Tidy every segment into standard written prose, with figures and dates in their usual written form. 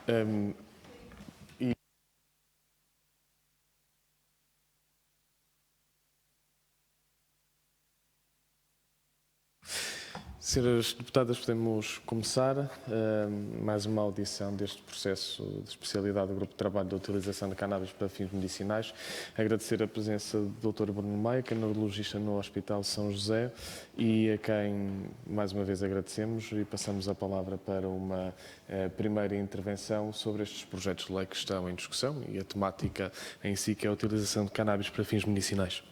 Um, Senhoras deputadas, podemos começar mais uma audição deste processo de especialidade do Grupo de Trabalho da Utilização de Cannabis para Fins Medicinais. Agradecer a presença do Dr. Bruno Maia, que é neurologista no Hospital São José, e a quem mais uma vez agradecemos, e passamos a palavra para uma primeira intervenção sobre estes projetos de lei que estão em discussão e a temática em si, que é a utilização de cannabis para fins medicinais.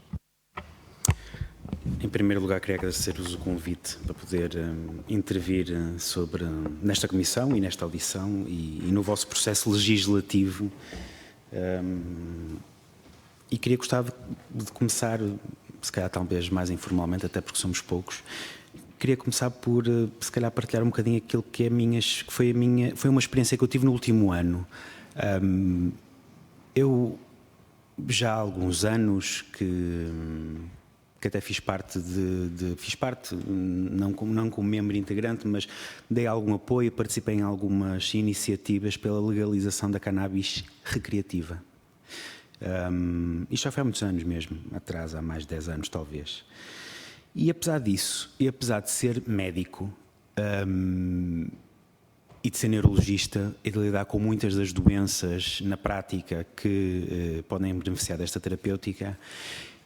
Em primeiro lugar, queria agradecer-vos o convite para poder intervir nesta comissão e nesta audição e no vosso processo legislativo. E gostava de começar, se calhar talvez mais informalmente, até porque somos poucos. Queria começar por, se calhar, partilhar um bocadinho aquilo que foi uma experiência que eu tive no último ano. Eu já há alguns anos que até fiz parte, não como membro integrante, mas dei algum apoio e participei em algumas iniciativas pela legalização da cannabis recreativa. Isto já foi há muitos anos mesmo, atrás, há mais de 10 anos talvez. E apesar disso, e apesar de ser médico e de ser neurologista e de lidar com muitas das doenças na prática que podem beneficiar desta terapêutica,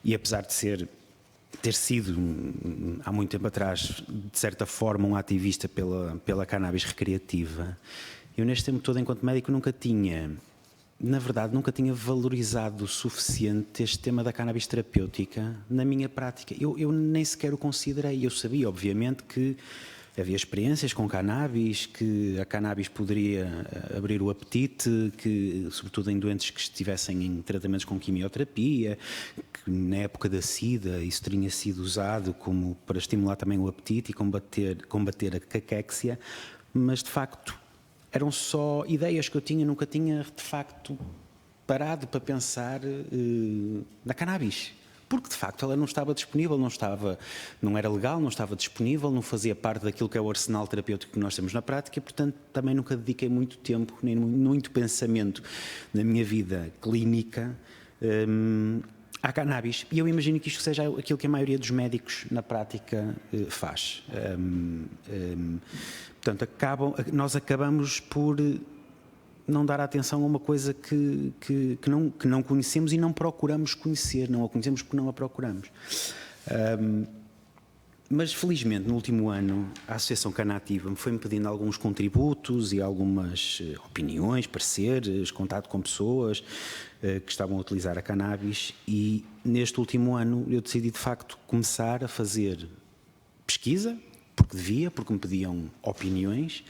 e apesar de ter sido, há muito tempo atrás, de certa forma, um ativista pela cannabis recreativa, eu neste tempo todo, enquanto médico, nunca tinha valorizado o suficiente este tema da cannabis terapêutica na minha prática. Eu nem sequer o considerei. Eu sabia, obviamente, que havia experiências com cannabis, que a cannabis poderia abrir o apetite, que, sobretudo em doentes que estivessem em tratamentos com quimioterapia, que na época da SIDA isso tinha sido usado como para estimular também o apetite e combater a caquexia, mas de facto eram só ideias que eu tinha, nunca tinha de facto parado para pensar na cannabis. Porque, de facto, ela não estava disponível, não era legal, não estava disponível, não fazia parte daquilo que é o arsenal terapêutico que nós temos na prática, portanto, também nunca dediquei muito tempo, nem muito pensamento na minha vida clínica à cannabis. E eu imagino que isto seja aquilo que a maioria dos médicos na prática faz. Portanto, nós acabamos por não dar atenção a uma coisa que não conhecemos e não procuramos conhecer, não a conhecemos porque não a procuramos. Mas felizmente no último ano a Associação Canativa me foi-me pedindo alguns contributos e algumas opiniões, pareceres, contato com pessoas que estavam a utilizar a cannabis, e neste último ano eu decidi de facto começar a fazer pesquisa, porque me pediam opiniões,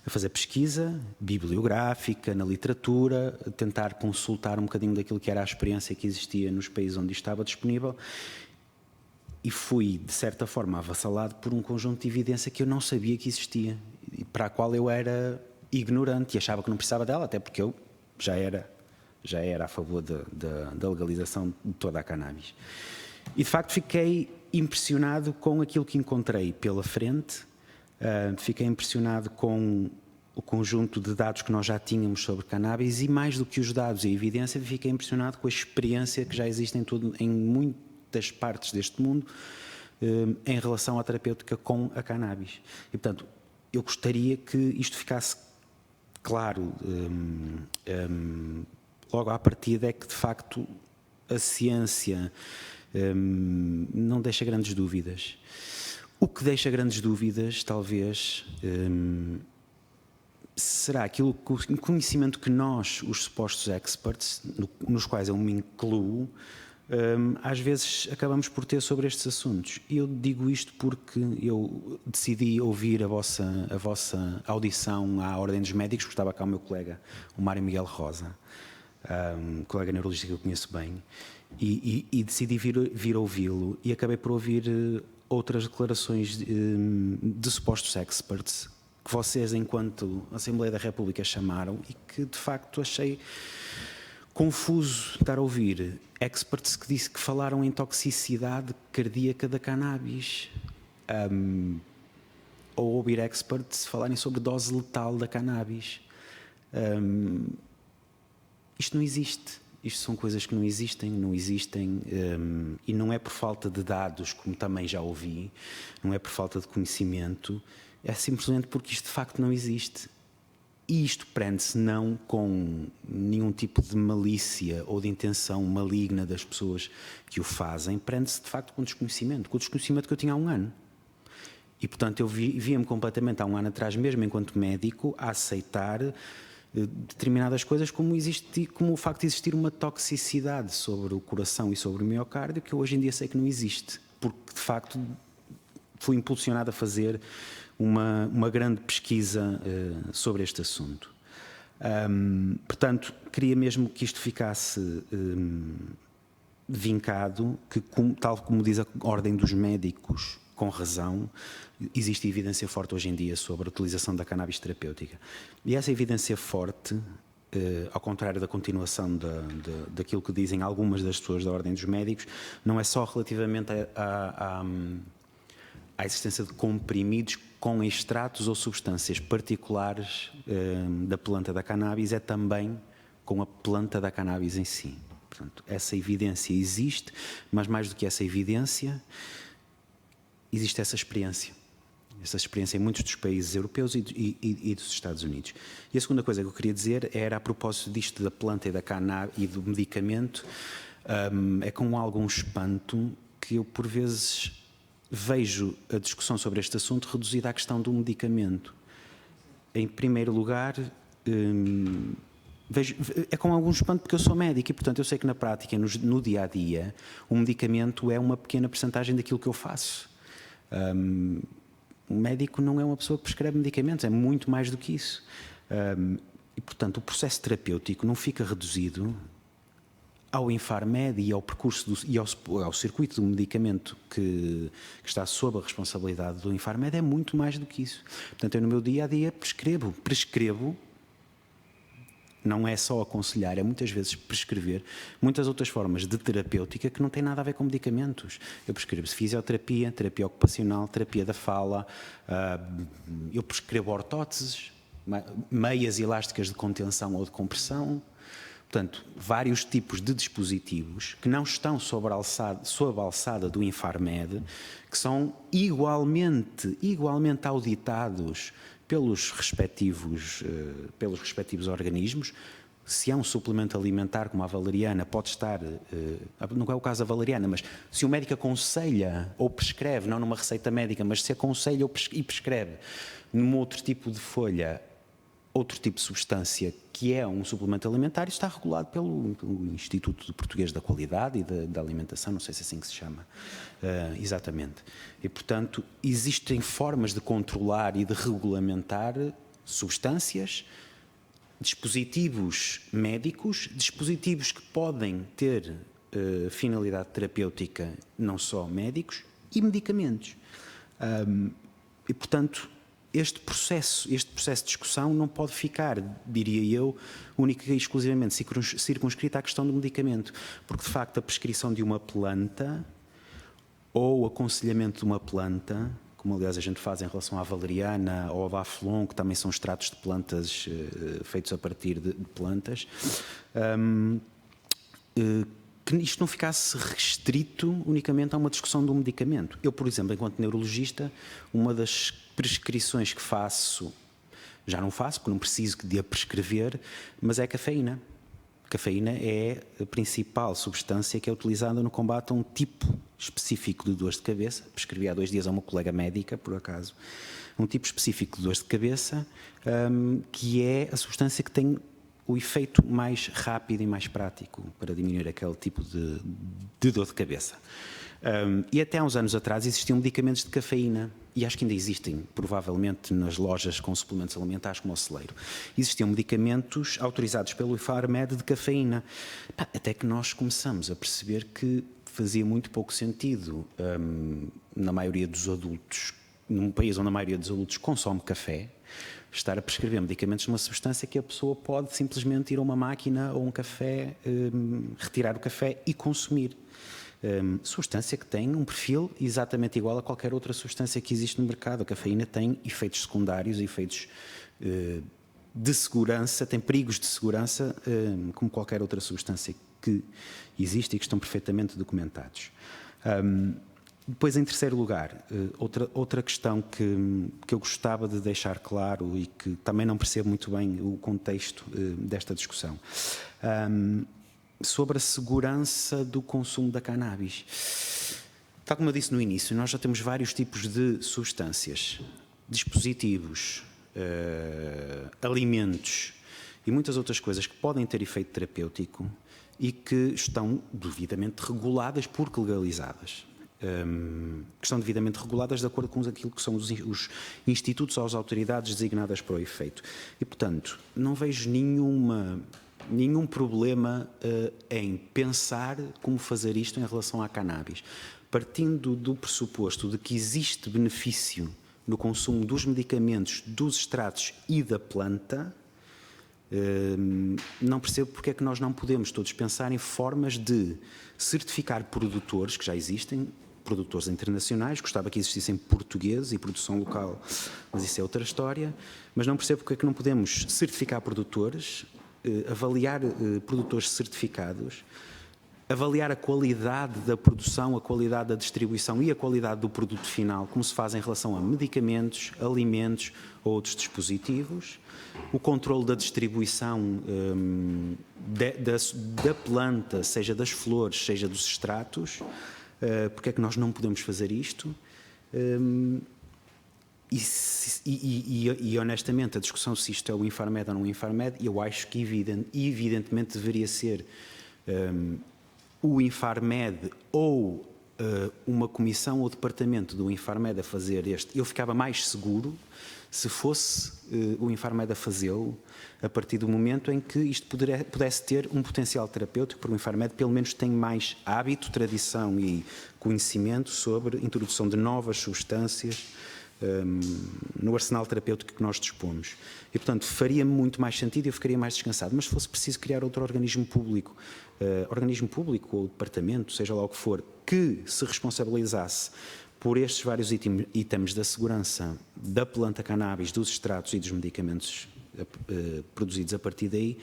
a fazer pesquisa bibliográfica, na literatura, a tentar consultar um bocadinho daquilo que era a experiência que existia nos países onde estava disponível, e fui, de certa forma, avassalado por um conjunto de evidência que eu não sabia que existia e para a qual eu era ignorante e achava que não precisava dela, até porque eu já era a favor da legalização de toda a cannabis. E, de facto, fiquei impressionado com aquilo que encontrei pela frente. Fiquei impressionado com o conjunto de dados que nós já tínhamos sobre cannabis e, mais do que os dados e a evidência, fiquei impressionado com a experiência que já existe em muitas partes deste mundo em relação à terapêutica com a cannabis. E, portanto, eu gostaria que isto ficasse claro logo à partida, é que, de facto, a ciência não deixa grandes dúvidas. O que deixa grandes dúvidas, talvez, será aquilo que o conhecimento que nós, os supostos experts, nos quais eu me incluo, às vezes acabamos por ter sobre estes assuntos. E eu digo isto porque eu decidi ouvir a vossa audição à Ordem dos Médicos, porque estava cá o meu colega, o Mário Miguel Rosa, um colega neurologista que eu conheço bem, e decidi vir ouvi-lo, e acabei por ouvir outras declarações de supostos experts que vocês, enquanto Assembleia da República, chamaram, e que de facto achei confuso estar a ouvir experts que falaram em toxicidade cardíaca da cannabis, ou ouvir experts falarem sobre dose letal da cannabis. Isto não existe. Isto são coisas que não existem, e não é por falta de dados, como também já ouvi, não é por falta de conhecimento, é simplesmente porque isto de facto não existe. E isto prende-se não com nenhum tipo de malícia ou de intenção maligna das pessoas que o fazem, prende-se de facto com o desconhecimento que eu tinha há um ano. E portanto eu via-me completamente há um ano atrás, mesmo enquanto médico, a aceitar determinadas coisas como o facto de existir uma toxicidade sobre o coração e sobre o miocárdio que eu hoje em dia sei que não existe, porque de facto fui impulsionado a fazer uma grande pesquisa sobre este assunto. Portanto, queria mesmo que isto ficasse vincado, que tal como diz a Ordem dos Médicos, com razão, existe evidência forte hoje em dia sobre a utilização da cannabis terapêutica. E essa evidência forte, ao contrário da continuação daquilo que dizem algumas das pessoas da Ordem dos Médicos, não é só relativamente à existência de comprimidos com extratos ou substâncias particulares da planta da cannabis, é também com a planta da cannabis em si. Portanto, essa evidência existe, mas mais do que essa evidência, existe essa experiência em muitos dos países europeus e dos Estados Unidos. E a segunda coisa que eu queria dizer era, a propósito disto da planta e da cannabis e do medicamento, é com algum espanto que eu, por vezes, vejo a discussão sobre este assunto reduzida à questão do medicamento. Em primeiro lugar, é com algum espanto porque eu sou médico e, portanto, eu sei que na prática, no dia-a-dia, o medicamento é uma pequena percentagem daquilo que eu faço. Um médico não é uma pessoa que prescreve medicamentos, é muito mais do que isso. E, portanto, o processo terapêutico não fica reduzido ao Infarmed e ao percurso e ao circuito do medicamento que está sob a responsabilidade do Infarmed, é muito mais do que isso. Portanto, eu no meu dia-a-dia prescrevo, não é só aconselhar, é muitas vezes prescrever muitas outras formas de terapêutica que não têm nada a ver com medicamentos. Eu prescrevo fisioterapia, terapia ocupacional, terapia da fala, eu prescrevo ortóteses, meias elásticas de contenção ou de compressão. Portanto, vários tipos de dispositivos que não estão sob a alçada do Infarmed, que são igualmente auditados pelos respectivos organismos. Se é um suplemento alimentar como a valeriana, pode estar, não é o caso da valeriana, mas se o médico aconselha ou prescreve, não numa receita médica, mas se aconselha e prescreve num outro tipo de folha, outro tipo de substância que é um suplemento alimentar, está regulado pelo Instituto Português da Qualidade e da Alimentação, não sei se é assim que se chama, exatamente. E, portanto, existem formas de controlar e de regulamentar substâncias, dispositivos médicos, dispositivos que podem ter finalidade terapêutica, não só médicos, e medicamentos. E, portanto, este processo de discussão não pode ficar, diria eu, única e exclusivamente circunscrita à questão do medicamento, porque de facto a prescrição de uma planta ou o aconselhamento de uma planta, como aliás a gente faz em relação à valeriana ou ao baflon, que também são extratos de plantas feitos a partir de plantas, que isto não ficasse restrito unicamente a uma discussão do medicamento. Eu, por exemplo, enquanto neurologista, uma das prescrições que faço, já não faço, porque não preciso de a prescrever, mas é a cafeína. A cafeína é a principal substância que é utilizada no combate a um tipo específico de dores de cabeça. Prescrevi há 2 dias a uma colega médica, por acaso, um tipo específico de dores de cabeça, que é a substância que tem o efeito mais rápido e mais prático para diminuir aquele tipo de dor de cabeça. E até há uns anos atrás existiam medicamentos de cafeína, e acho que ainda existem, provavelmente, nas lojas com suplementos alimentares como o celeiro. Existiam medicamentos autorizados pelo Infarmed de cafeína. Até que nós começamos a perceber que fazia muito pouco sentido, na maioria dos adultos, num país onde a maioria dos adultos consome café, estar a prescrever medicamentos de uma substância que a pessoa pode simplesmente ir a uma máquina ou um café, retirar o café e consumir. Substância que tem um perfil exatamente igual a qualquer outra substância que existe no mercado. A cafeína tem efeitos secundários, efeitos de segurança, tem perigos de segurança, como qualquer outra substância que existe e que estão perfeitamente documentados. Depois, em terceiro lugar, outra questão que eu gostava de deixar claro e que também não percebo muito bem o contexto desta discussão, sobre a segurança do consumo da cannabis. Tal como eu disse no início, nós já temos vários tipos de substâncias, dispositivos, alimentos e muitas outras coisas que podem ter efeito terapêutico e que estão devidamente reguladas porque legalizadas. Que estão devidamente reguladas de acordo com aquilo que são os institutos ou as autoridades designadas para o efeito. E, portanto, não vejo nenhum problema em pensar como fazer isto em relação à cannabis. Partindo do pressuposto de que existe benefício no consumo dos medicamentos, dos extratos e da planta, não percebo porque é que nós não podemos todos pensar em formas de certificar produtores que já existem, produtores internacionais, gostava que existissem portugueses e produção local, mas isso é outra história, mas não percebo porque é que não podemos certificar produtores, avaliar produtores certificados, avaliar a qualidade da produção, a qualidade da distribuição e a qualidade do produto final, como se faz em relação a medicamentos, alimentos ou outros dispositivos, o controle da distribuição da planta, seja das flores, seja dos extratos. Porque é que nós não podemos fazer isto? E honestamente, a discussão se isto é o Infarmed ou não o Infarmed, eu acho que evidentemente deveria ser o Infarmed ou uma comissão ou departamento do Infarmed a fazer este. Eu ficava mais seguro se fosse o Infarmed a fazê-lo, a partir do momento em que isto pudesse ter um potencial terapêutico, porque o Infarmed pelo menos tem mais hábito, tradição e conhecimento sobre a introdução de novas substâncias no arsenal terapêutico que nós dispomos. E, portanto, faria muito mais sentido e eu ficaria mais descansado. Mas se fosse preciso criar outro organismo público ou departamento, seja lá o que for, que se responsabilizasse por estes vários itens da segurança da planta cannabis, dos extratos e dos medicamentos produzidos a partir daí,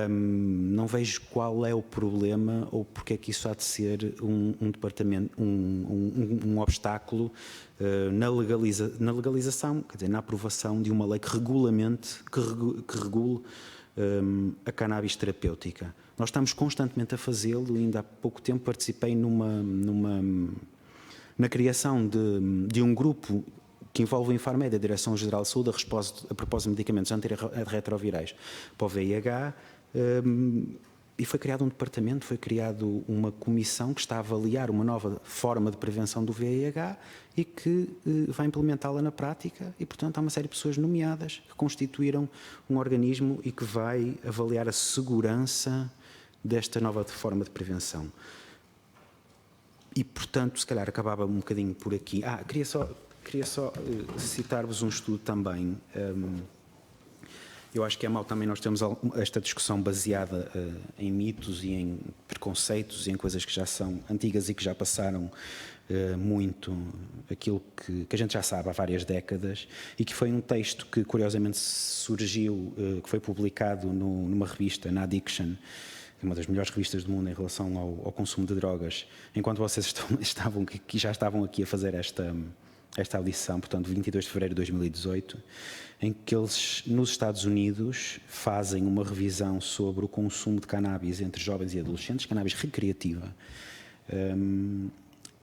não vejo qual é o problema ou porque é que isso há de ser um departamento, um obstáculo na legalização, quer dizer, na aprovação de uma lei que regule a cannabis terapêutica. Nós estamos constantemente a fazê-lo e ainda há pouco tempo participei na criação de um grupo que envolve o Infarmed, a Direção-Geral de Saúde, a propósito de medicamentos antirretrovirais para o VIH, e foi criado um departamento, foi criado uma comissão que está a avaliar uma nova forma de prevenção do VIH e que vai implementá-la na prática e, portanto, há uma série de pessoas nomeadas que constituíram um organismo e que vai avaliar a segurança desta nova forma de prevenção. E, portanto, se calhar acabava um bocadinho por aqui. Queria só citar-vos um estudo também. Eu acho que é mau também nós termos esta discussão baseada em mitos e em preconceitos e em coisas que já são antigas e que já passaram muito aquilo que a gente já sabe há várias décadas e que foi um texto que curiosamente surgiu, que foi publicado numa revista, na Addiction, uma das melhores revistas do mundo em relação ao consumo de drogas, enquanto vocês já estavam aqui a fazer esta audição, portanto, 22 de fevereiro de 2018, em que eles, nos Estados Unidos, fazem uma revisão sobre o consumo de cannabis entre jovens e adolescentes, cannabis recreativa,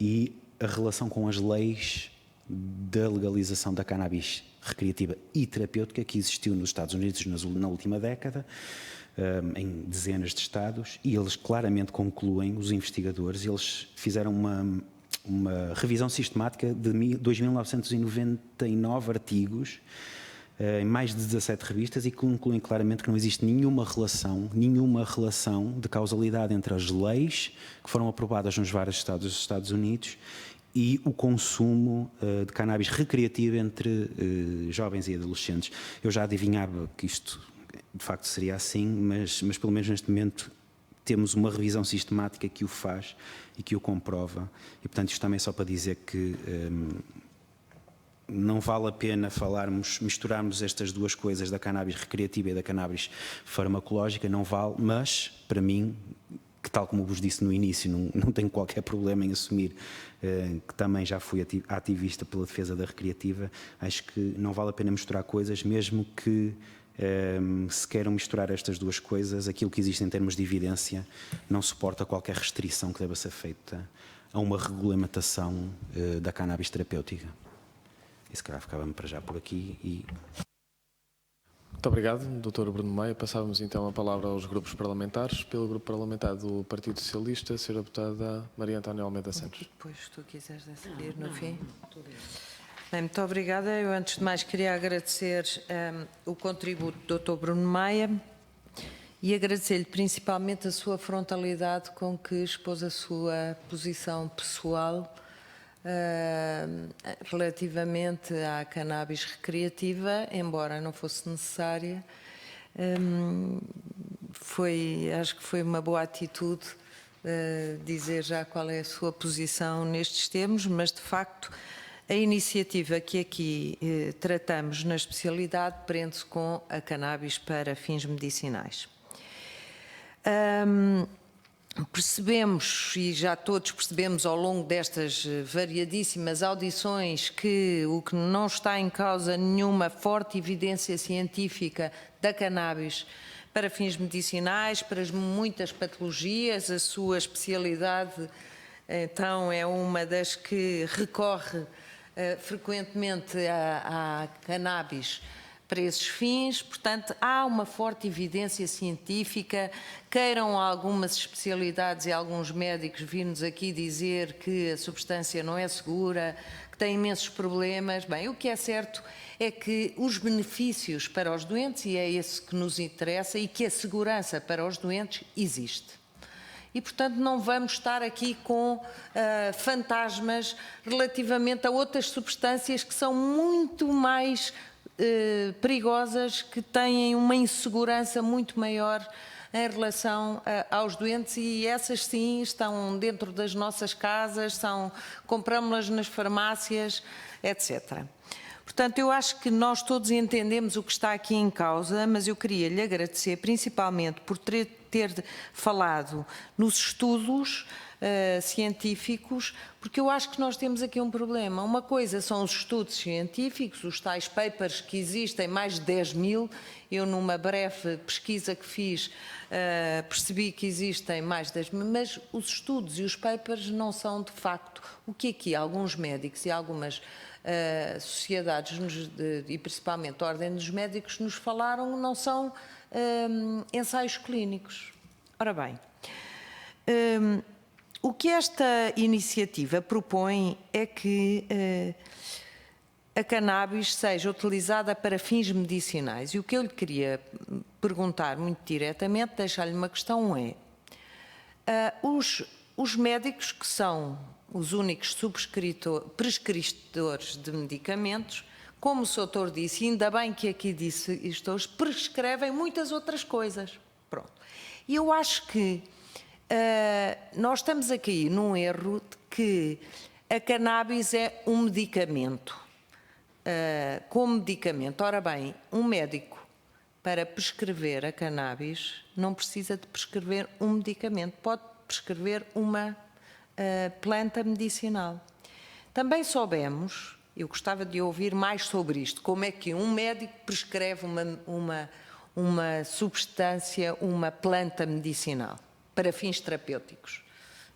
e a relação com as leis da legalização da cannabis recreativa e terapêutica que existiu nos Estados Unidos na última década, em dezenas de estados, e eles claramente concluem, os investigadores, eles fizeram uma revisão sistemática de 2.999 artigos em mais de 17 revistas e concluem claramente que não existe nenhuma relação de causalidade entre as leis que foram aprovadas nos vários estados dos Estados Unidos e o consumo de cannabis recreativo entre jovens e adolescentes. Eu já adivinhava que isto de facto seria assim, mas pelo menos neste momento temos uma revisão sistemática que o faz e que o comprova. E, portanto, isto também é só para dizer que não vale a pena misturarmos estas duas coisas, da cannabis recreativa e da cannabis farmacológica, não vale, mas, para mim, que tal como vos disse no início, não tenho qualquer problema em assumir que também já fui ativista pela defesa da recreativa, acho que não vale a pena misturar coisas, mesmo que se queiram misturar estas duas coisas, aquilo que existe em termos de evidência não suporta qualquer restrição que deva ser feita a uma regulamentação da cannabis terapêutica. E se calhar ficava-me para já por aqui. Muito obrigado, Dr. Bruno Maia. Passávamos então a palavra aos grupos parlamentares. Pelo grupo parlamentar do Partido Socialista, a Sra. Deputada Maria Antónia Almeida Santos. Depois, se tu quiseres decidir no fim. Bem, muito obrigada. Eu, antes de mais, queria agradecer o contributo do Dr. Bruno Maia e agradecer-lhe principalmente a sua frontalidade com que expôs a sua posição pessoal relativamente à cannabis recreativa, embora não fosse necessária. Acho que foi uma boa atitude dizer já qual é a sua posição nestes termos, mas de facto a iniciativa que aqui tratamos na especialidade prende-se com a cannabis para fins medicinais. Percebemos, e já todos percebemos ao longo destas variadíssimas audições, que o que não está em causa nenhuma forte evidência científica da cannabis para fins medicinais, para muitas patologias. A sua especialidade, então, é uma das que recorre frequentemente à cannabis para esses fins. Portanto, há uma forte evidência científica. Queiram algumas especialidades e alguns médicos vir-nos aqui dizer que a substância não é segura, que tem imensos problemas. Bem, o que é certo é que os benefícios para os doentes, e é esse que nos interessa, e que a segurança para os doentes existe. E, portanto, não vamos estar aqui com fantasmas relativamente a outras substâncias que são muito mais perigosas, que têm uma insegurança muito maior em relação aos doentes, e essas sim estão dentro das nossas casas, compramos-las nas farmácias, etc. Portanto, eu acho que nós todos entendemos o que está aqui em causa, mas eu queria lhe agradecer principalmente por ter falado nos estudos científicos, porque eu acho que nós temos aqui um problema. Uma coisa são os estudos científicos, os tais papers que existem, mais de 10.000. Eu, numa breve pesquisa que fiz, percebi que existem mais de 10.000, mas os estudos e os papers não são, de facto, o que aqui alguns médicos e algumas sociedades, e principalmente a Ordem dos Médicos, nos falaram, não são ensaios clínicos. Ora bem, o que esta iniciativa propõe é que a cannabis seja utilizada para fins medicinais. E o que eu lhe queria perguntar muito diretamente, deixar-lhe uma questão, é os médicos, que são os únicos prescritores de medicamentos, como o Sr. disse, e ainda bem que aqui disse isto hoje, prescrevem muitas outras coisas. Pronto. E eu acho que nós estamos aqui num erro de que a cannabis é um medicamento. Como medicamento. Ora bem, um médico, para prescrever a cannabis, não precisa de prescrever um medicamento, pode prescrever uma planta medicinal. Também soubemos, eu gostava de ouvir mais sobre isto, como é que um médico prescreve uma substância, uma planta medicinal, para fins terapêuticos.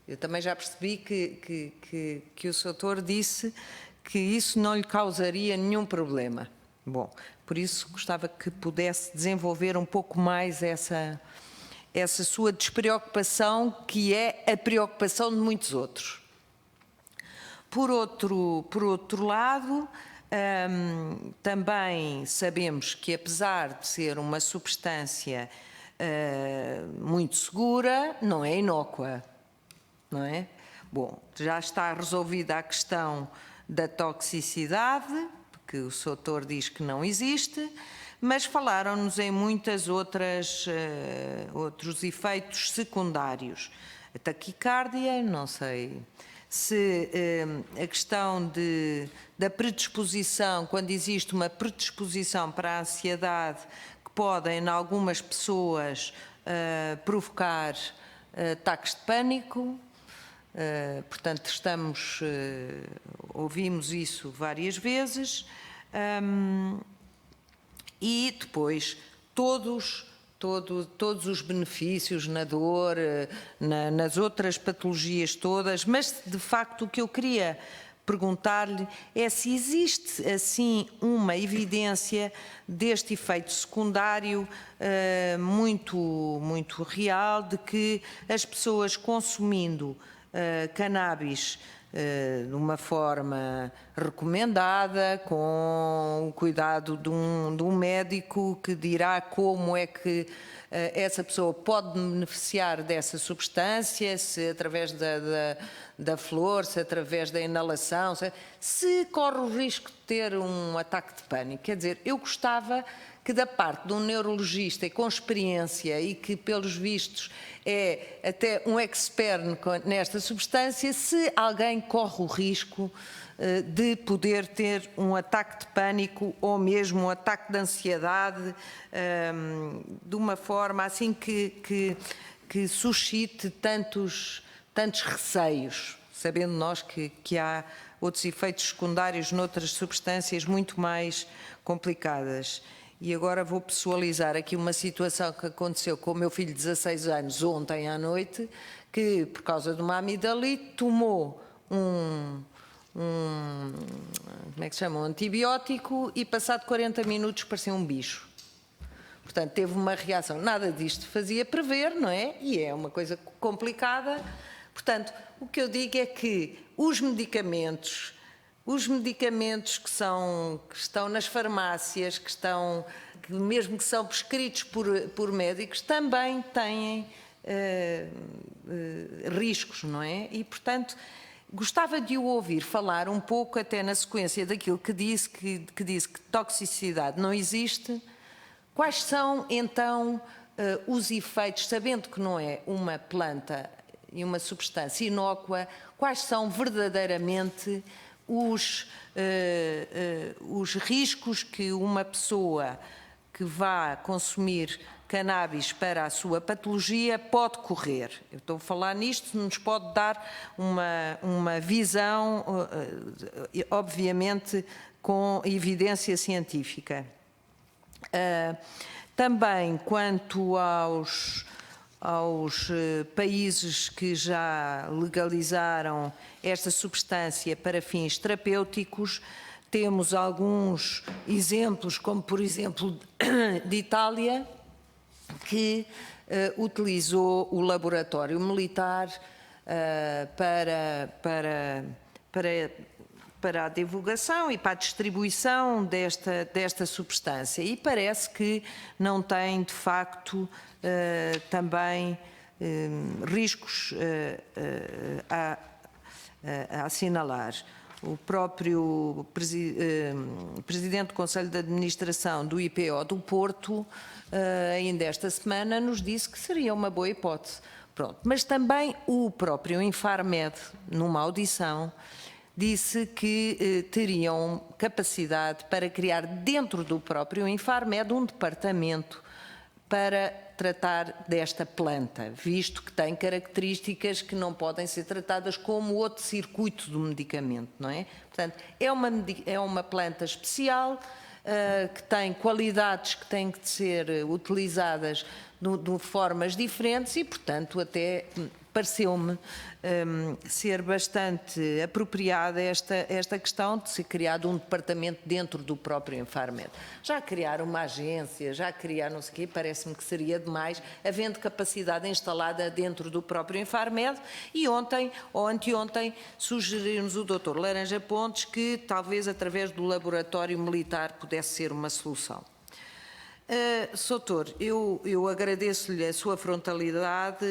Eu também já percebi que o Sr. disse que isso não lhe causaria nenhum problema. Bom, por isso gostava que pudesse desenvolver um pouco mais essa sua despreocupação, que é a preocupação de muitos outros. Por outro lado, também sabemos que, apesar de ser uma substância muito segura, não é inócua, não é? Bom, já está resolvida a questão da toxicidade, porque o Sr. diz que não existe, mas falaram-nos em muitas outros efeitos secundários. A taquicardia, não sei se a questão da predisposição, quando existe uma predisposição para a ansiedade, que podem, em algumas pessoas, provocar ataques de pânico. Portanto, ouvimos isso várias vezes. E depois todos os benefícios na dor, nas outras patologias todas, mas de facto o que eu queria perguntar-lhe é se existe assim uma evidência deste efeito secundário muito real, de que as pessoas consumindo cannabis de uma forma recomendada, com o cuidado de um médico que dirá como é que essa pessoa pode beneficiar dessa substância, se através da flor, se através da inalação, se corre o risco de ter um ataque de pânico. Quer dizer, eu gostava que da parte de um neurologista e com experiência e que, pelos vistos, é até um expert nesta substância, se alguém corre o risco de poder ter um ataque de pânico ou mesmo um ataque de ansiedade de uma forma assim que suscite tantos receios, sabendo nós que há outros efeitos secundários noutras substâncias muito mais complicadas. E agora vou pessoalizar aqui uma situação que aconteceu com o meu filho de 16 anos ontem à noite, que por causa de uma amidalite tomou como é que se chama? Um antibiótico e passado 40 minutos parecia um bicho. Portanto, teve uma reação. Nada disto fazia prever, não é? E é uma coisa complicada. Portanto, o que eu digo é que os medicamentos que estão nas farmácias, mesmo que são prescritos por médicos, também têm riscos, não é? E, portanto, gostava de o ouvir falar um pouco, até na sequência daquilo que disse que toxicidade não existe. Quais são, então, os efeitos, sabendo que não é uma planta e uma substância inócua, quais são verdadeiramente os riscos que uma pessoa que vá consumir cannabis para a sua patologia pode correr? Eu estou a falar nisto, nos pode dar uma visão, obviamente, com evidência científica. Também, quanto aos países que já legalizaram esta substância para fins terapêuticos, temos alguns exemplos, como por exemplo de Itália, que utilizou o laboratório militar para a divulgação e para a distribuição desta substância. E parece que não tem, de facto, também riscos a assinalar. O próprio presidente do Conselho de Administração do IPO do Porto, ainda esta semana, nos disse que seria uma boa hipótese. Pronto. Mas também o próprio Infarmed, numa audição, disse que teriam capacidade para criar dentro do próprio Infarmed um departamento para tratar desta planta, visto que tem características que não podem ser tratadas como outro circuito do medicamento, não é? Portanto, é uma planta especial, que tem qualidades que têm que ser utilizadas de formas diferentes e, portanto, até pareceu-me ser bastante apropriada esta questão de ser criado um departamento dentro do próprio Infarmed. Já criar uma agência, já criar não sei o quê, parece-me que seria demais, havendo capacidade instalada dentro do próprio Infarmed. E ontem, ou anteontem, sugerimos o Dr. Laranja Pontes que talvez através do laboratório militar pudesse ser uma solução. Soutor, eu agradeço-lhe a sua frontalidade,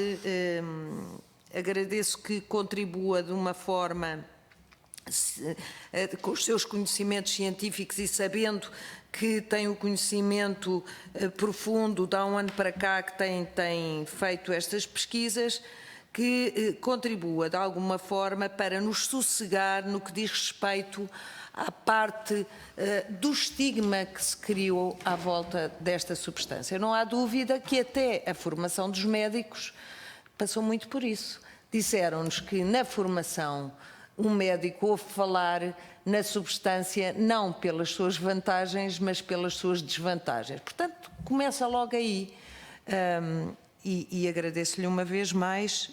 agradeço que contribua de uma forma, com os seus conhecimentos científicos e sabendo que tem o conhecimento profundo de há um ano para cá que tem feito estas pesquisas, que contribua de alguma forma para nos sossegar no que diz respeito à parte do estigma que se criou à volta desta substância. Não há dúvida que até a formação dos médicos passou muito por isso. Disseram-nos que na formação um médico ouve falar na substância não pelas suas vantagens, mas pelas suas desvantagens. Portanto, começa logo aí. E agradeço-lhe uma vez mais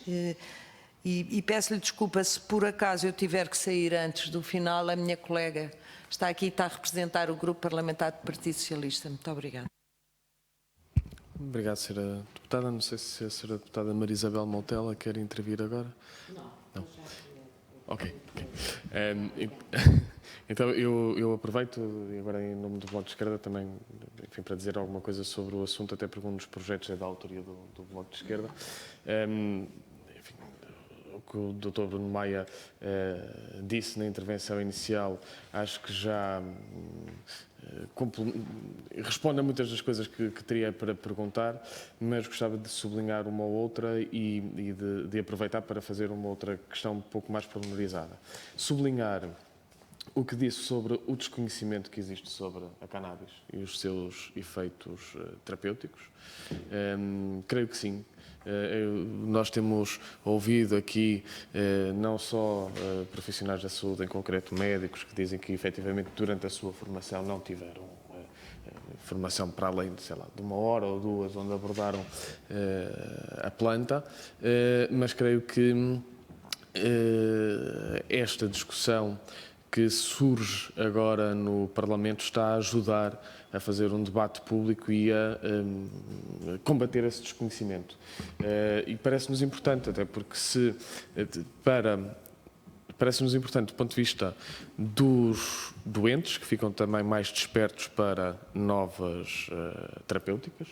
e peço-lhe desculpa se por acaso eu tiver que sair antes do final. A minha colega está aqui e está a representar o Grupo Parlamentar do Partido Socialista. Muito obrigada. Obrigado, Sra. Deputada. Não sei se a Sra. Deputada Maria Isabel Montela quer intervir agora. Não. Ok. Então, eu aproveito, e agora em nome do Bloco de Esquerda, também, enfim, para dizer alguma coisa sobre o assunto, até porque um dos projetos é da autoria do Bloco de Esquerda. Enfim, o que o Dr. Bruno Maia disse na intervenção inicial, acho que já responde a muitas das coisas que teria para perguntar, mas gostava de sublinhar uma ou outra e de aproveitar para fazer uma outra questão um pouco mais pormenorizada. Sublinhar o que disse sobre o desconhecimento que existe sobre a cannabis e os seus efeitos terapêuticos. Creio que sim. Nós temos ouvido aqui não só profissionais da saúde, em concreto médicos, que dizem que efetivamente durante a sua formação não tiveram formação para além de, sei lá, de 1 hora ou 2 onde abordaram a planta, mas creio que esta discussão que surge agora no Parlamento está a ajudar a fazer um debate público e a combater esse desconhecimento. E parece-nos importante, até porque parece-nos importante do ponto de vista dos doentes, que ficam também mais despertos para novas terapêuticas,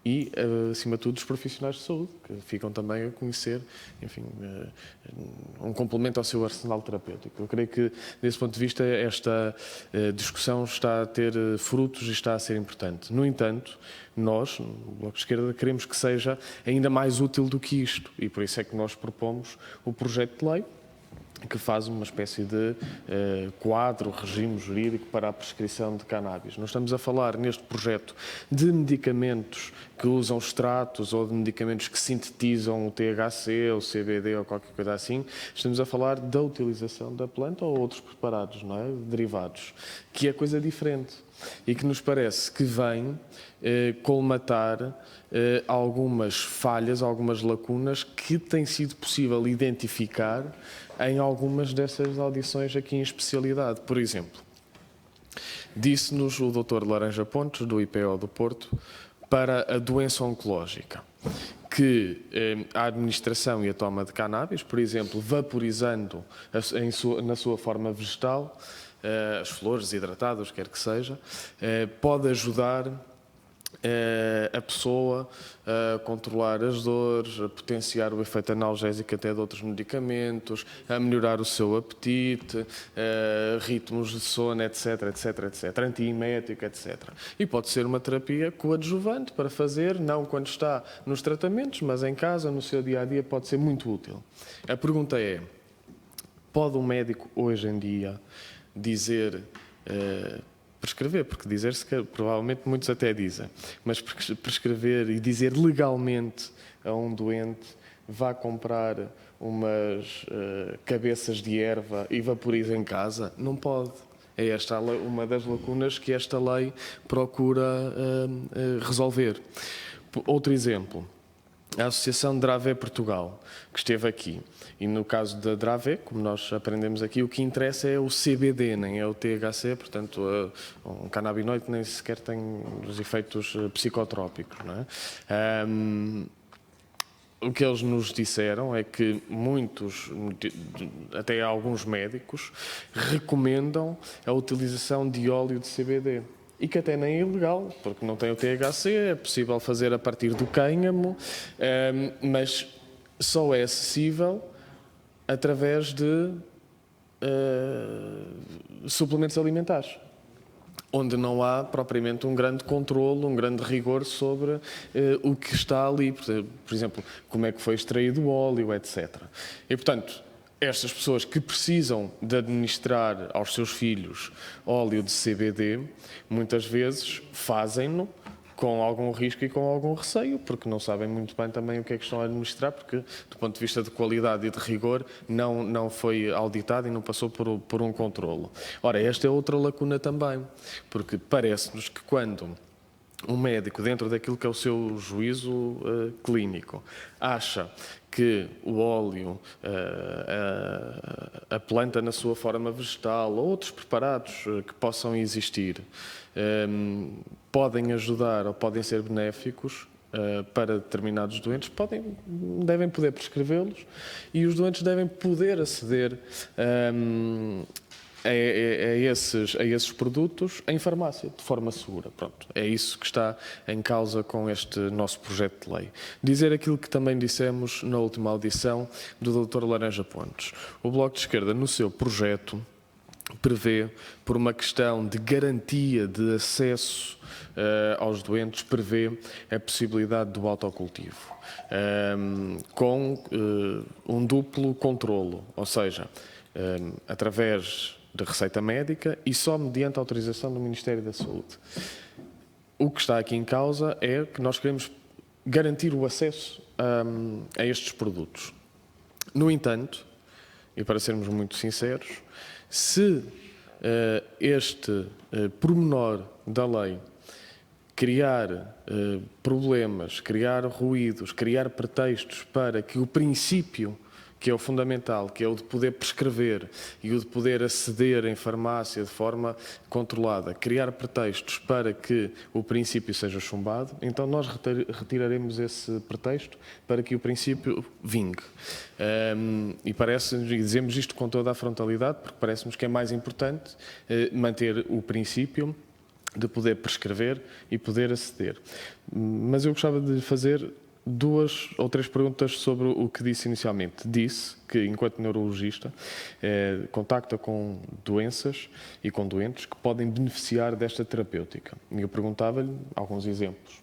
e, acima de tudo, dos profissionais de saúde, que ficam também a conhecer, enfim, um complemento ao seu arsenal terapêutico. Eu creio que, desse ponto de vista, esta discussão está a ter frutos e está a ser importante. No entanto, nós, no Bloco de Esquerda, queremos que seja ainda mais útil do que isto, e por isso é que nós propomos o projeto de lei, que faz uma espécie de quadro, regime jurídico para a prescrição de cannabis. Nós estamos a falar neste projeto de medicamentos que usam extratos ou de medicamentos que sintetizam o THC, o CBD ou qualquer coisa assim. Estamos a falar da utilização da planta ou outros preparados, não é? Derivados, que é coisa diferente e que nos parece que vem colmatar algumas falhas, algumas lacunas que tem sido possível identificar em algumas dessas audições aqui em especialidade. Por exemplo, disse-nos o Dr. Laranja Pontes, do IPO do Porto, para a doença oncológica, que a administração e a toma de cannabis, por exemplo, vaporizando na sua forma vegetal, as flores hidratadas, quer que seja, pode ajudar a pessoa a controlar as dores, a potenciar o efeito analgésico até de outros medicamentos, a melhorar o seu apetite, ritmos de sono, etc, etc, etc, antiemético, etc. E pode ser uma terapia coadjuvante para fazer, não quando está nos tratamentos, mas em casa, no seu dia-a-dia, pode ser muito útil. A pergunta é, pode um médico hoje em dia dizer, prescrever, porque dizer-se que provavelmente muitos até dizem, mas prescrever e dizer legalmente a um doente vá comprar umas cabeças de erva e vaporiza em casa? Não pode. É esta uma das lacunas que esta lei procura resolver. Outro exemplo. A Associação Dravé Portugal, que esteve aqui, e no caso da Dravé, como nós aprendemos aqui, o que interessa é o CBD, nem é o THC, portanto, um canabinoide nem sequer tem os efeitos psicotrópicos, não é? O que eles nos disseram é que muitos, até alguns médicos, recomendam a utilização de óleo de CBD. E que até nem é ilegal, porque não tem o THC, é possível fazer a partir do cânhamo, mas só é acessível através de suplementos alimentares. onde não há propriamente um grande controle, um grande rigor sobre o que está ali. Por exemplo, como é que foi extraído o óleo, etc. E, portanto, estas pessoas que precisam de administrar aos seus filhos óleo de CBD, muitas vezes fazem-no com algum risco e com algum receio, porque não sabem muito bem também o que é que estão a administrar, porque do ponto de vista de qualidade e de rigor não foi auditado e não passou por um controlo. Ora, esta é outra lacuna também, porque parece-nos que quando um médico, dentro daquilo que é o seu juízo clínico, acha que o óleo, a planta na sua forma vegetal ou outros preparados que possam existir podem ajudar ou podem ser benéficos para determinados doentes, devem poder prescrevê-los e os doentes devem poder aceder a esses produtos em farmácia, de forma segura. Pronto, é isso que está em causa com este nosso projeto de lei. Dizer aquilo que também dissemos na última audição do Dr. Laranja Pontes. O Bloco de Esquerda, no seu projeto, prevê, por uma questão de garantia de acesso aos doentes, prevê a possibilidade do autocultivo, com um duplo controlo, ou seja, através de receita médica e só mediante autorização do Ministério da Saúde. O que está aqui em causa é que nós queremos garantir o acesso a estes produtos. No entanto, e para sermos muito sinceros, se este pormenor da lei criar problemas, criar ruídos, criar pretextos para que o princípio, que é o fundamental, que é o de poder prescrever e o de poder aceder em farmácia de forma controlada, criar pretextos para que o princípio seja chumbado, então nós retiraremos esse pretexto para que o princípio vingue. E dizemos isto com toda a frontalidade, porque parece-nos que é mais importante manter o princípio de poder prescrever e poder aceder. Mas eu gostava de fazer 2 ou 3 perguntas sobre o que disse inicialmente. Disse que, enquanto neurologista, contacta com doenças e com doentes que podem beneficiar desta terapêutica. E eu perguntava-lhe alguns exemplos.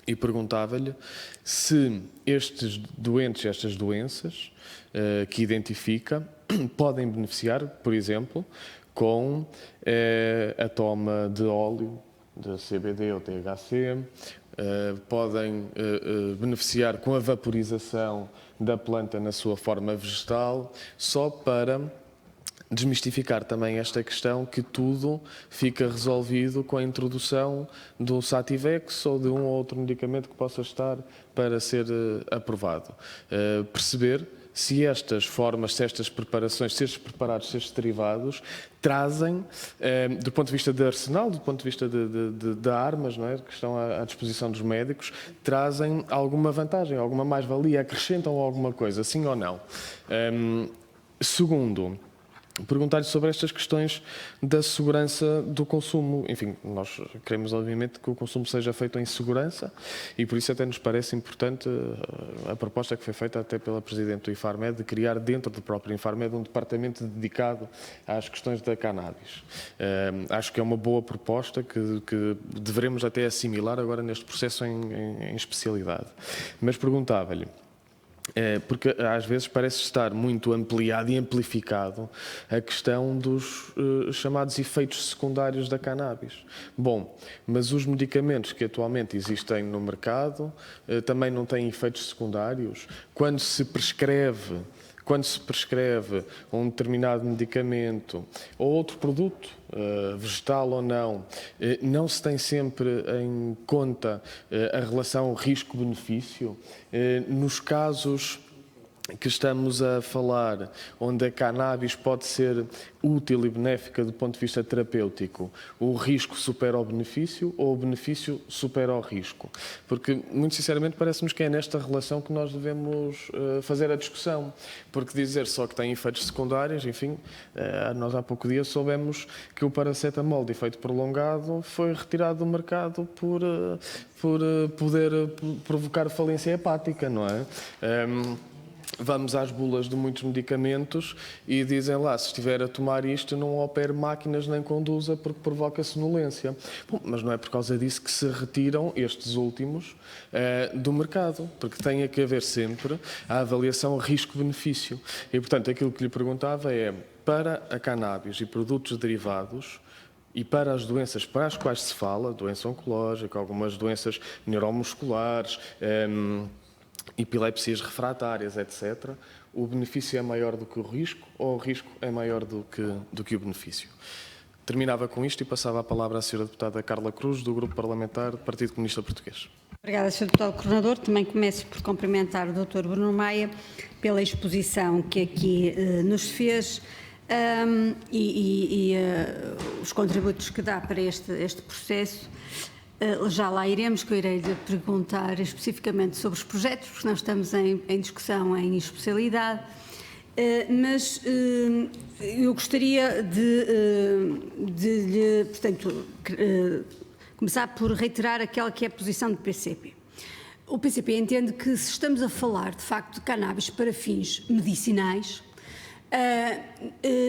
E perguntava-lhe se estes doentes, estas doenças que identifica, podem beneficiar, por exemplo, com a toma de óleo, de CBD ou THC, podem beneficiar com a vaporização da planta na sua forma vegetal, só para desmistificar também esta questão que tudo fica resolvido com a introdução do Sativex ou de um ou outro medicamento que possa estar para ser aprovado. Perceber se estas formas, se estas preparações, se estes preparados, se estes derivados trazem, do ponto de vista de arsenal, do ponto de vista de armas, não é, que estão à disposição dos médicos, trazem alguma vantagem, alguma mais-valia, acrescentam alguma coisa, sim ou não? Segundo, perguntar-lhe sobre estas questões da segurança do consumo. Enfim, nós queremos obviamente que o consumo seja feito em segurança e por isso até nos parece importante a proposta que foi feita até pela Presidente do Infarmed de criar dentro do próprio Infarmed um departamento dedicado às questões da cannabis. Acho que é uma boa proposta que deveremos até assimilar agora neste processo em especialidade. Mas perguntava-lhe, porque às vezes parece estar muito ampliado e amplificado a questão dos chamados efeitos secundários da cannabis. Bom, mas os medicamentos que atualmente existem no mercado também não têm efeitos secundários? Quando se prescreve um determinado medicamento ou outro produto, vegetal ou não se tem sempre em conta a relação risco-benefício? Nos casos que estamos a falar, onde a cannabis pode ser útil e benéfica do ponto de vista terapêutico, o risco supera o benefício ou o benefício supera o risco? Porque, muito sinceramente, parece-nos que é nesta relação que nós devemos fazer a discussão, porque dizer só que tem efeitos secundários, enfim, nós há pouco dia soubemos que o paracetamol de efeito prolongado foi retirado do mercado por poder provocar falência hepática, não é? vamos às bulas de muitos medicamentos e dizem lá, se estiver a tomar isto, não opere máquinas nem conduza porque provoca sonolência. Bom, mas não é por causa disso que se retiram estes últimos do mercado, porque tem que haver sempre a avaliação risco-benefício. E, portanto, aquilo que lhe perguntava é, para a cannabis e produtos derivados, e para as doenças para as quais se fala, doença oncológica, algumas doenças neuromusculares, epilepsias refratárias, etc., o benefício é maior do que o risco ou o risco é maior do que o benefício? Terminava com isto e passava a palavra à Sra. Deputada Carla Cruz, do Grupo Parlamentar do Partido Comunista Português. Obrigada, Sr. Deputado Coordenador. Também começo por cumprimentar o Dr. Bruno Maia pela exposição que aqui nos fez os contributos que dá para este processo. Já lá iremos, que eu irei lhe perguntar especificamente sobre os projetos, porque nós estamos em discussão em especialidade, mas eu gostaria de lhe, portanto, começar por reiterar aquela que é a posição do PCP. O PCP entende que, se estamos a falar de facto de cannabis para fins medicinais,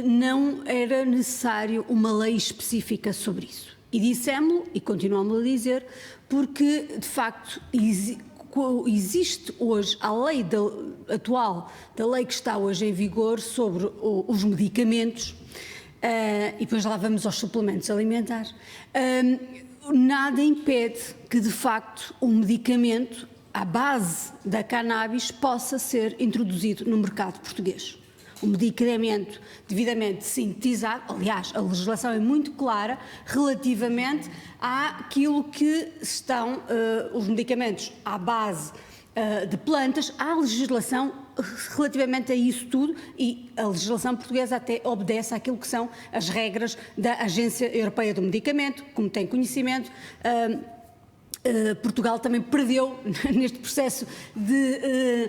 não era necessário uma lei específica sobre isso. E dissemos-lo, e continuamos a dizer, porque, de facto, existe hoje a lei atual, da lei que está hoje em vigor sobre os medicamentos, e depois lá vamos aos suplementos alimentares, nada impede que, de facto, um medicamento à base da cannabis possa ser introduzido no mercado português. Um medicamento devidamente sintetizado, aliás, a legislação é muito clara relativamente àquilo que estão os medicamentos à base de plantas, há legislação relativamente a isso tudo e a legislação portuguesa até obedece àquilo que são as regras da Agência Europeia do Medicamento, como tem conhecimento. Portugal também perdeu neste processo de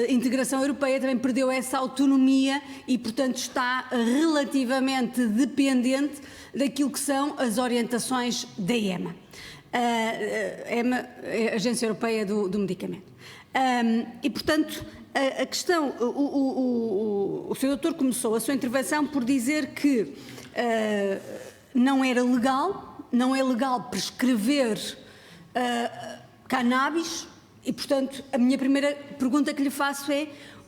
integração europeia, também perdeu essa autonomia e, portanto, está relativamente dependente daquilo que são as orientações da EMA. EMA é a Agência Europeia do Medicamento. E, portanto, a questão, o Sr. Doutor começou a sua intervenção por dizer que não é legal prescrever cannabis e, portanto, a minha primeira pergunta que lhe faço é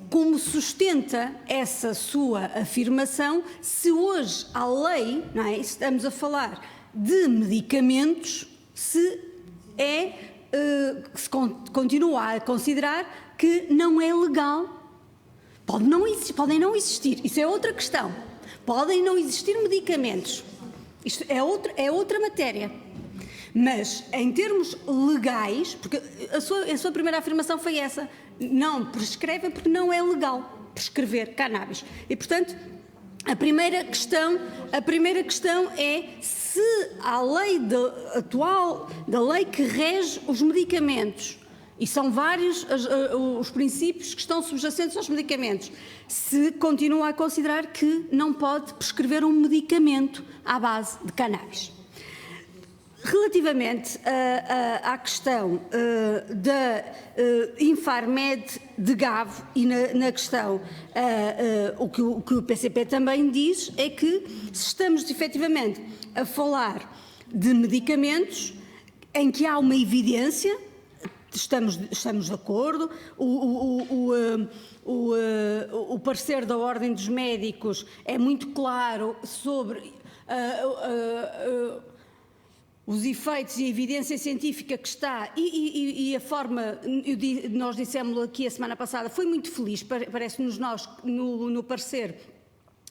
como sustenta essa sua afirmação se hoje a lei, não é, estamos a falar de medicamentos, se continua a considerar que não é legal. Podem não existir, isso é outra questão. Podem não existir medicamentos. Isto é outra matéria. Mas, em termos legais, porque a sua primeira afirmação foi essa, não prescrevem porque não é legal prescrever cannabis. E, portanto, a primeira questão é se a lei atual, da lei que rege os medicamentos, e são vários os princípios que estão subjacentes aos medicamentos, se continua a considerar que não pode prescrever um medicamento à base de cannabis. Relativamente à questão da Infarmed de Gavo e na questão, o que o PCP também diz é que se estamos efetivamente a falar de medicamentos em que há uma evidência, estamos de acordo, o parecer da Ordem dos Médicos é muito claro sobre os efeitos e a evidência científica que está e a forma, nós dissemos aqui a semana passada, foi muito feliz, parece-nos nós, no parecer,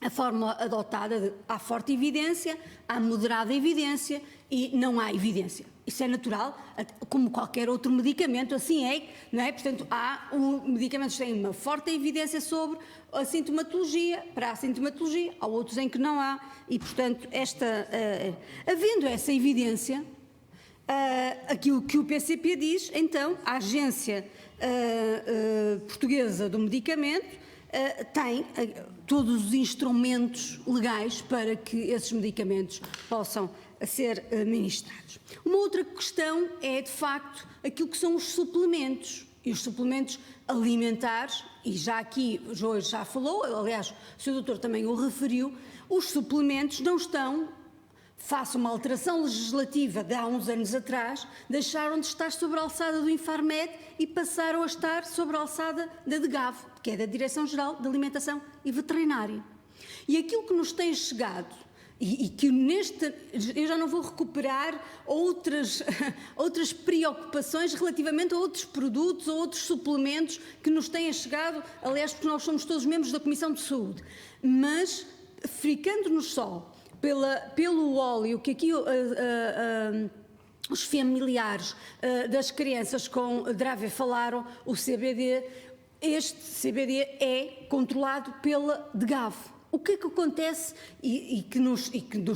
a forma adotada, há forte evidência, há moderada evidência e não há evidência. Isso é natural, como qualquer outro medicamento, assim é, não é? Portanto, há medicamentos que têm uma forte evidência sobre a sintomatologia, para a sintomatologia, há outros em que não há, e, portanto, havendo essa evidência, aquilo que o PCP diz, então, a Agência Portuguesa do Medicamento tem todos os instrumentos legais para que esses medicamentos possam ser ministrados. Uma outra questão é, de facto, aquilo que são os suplementos. E os suplementos alimentares, e já aqui hoje já falou, aliás, o Sr. Doutor também o referiu, os suplementos não estão, face a uma alteração legislativa de há uns anos atrás, deixaram de estar sobre a alçada do Infarmed e passaram a estar sobre a alçada da DGAV, que é da Direção-Geral de Alimentação e Veterinária. E aquilo que nos tem chegado, e que eu já não vou recuperar outras preocupações relativamente a outros produtos ou outros suplementos que nos têm chegado, aliás, porque nós somos todos membros da Comissão de Saúde, mas ficando-nos só pelo óleo, que aqui os familiares das crianças com Dravet falaram, o CBD, este CBD é controlado pela DGAV. O que é que acontece e que nos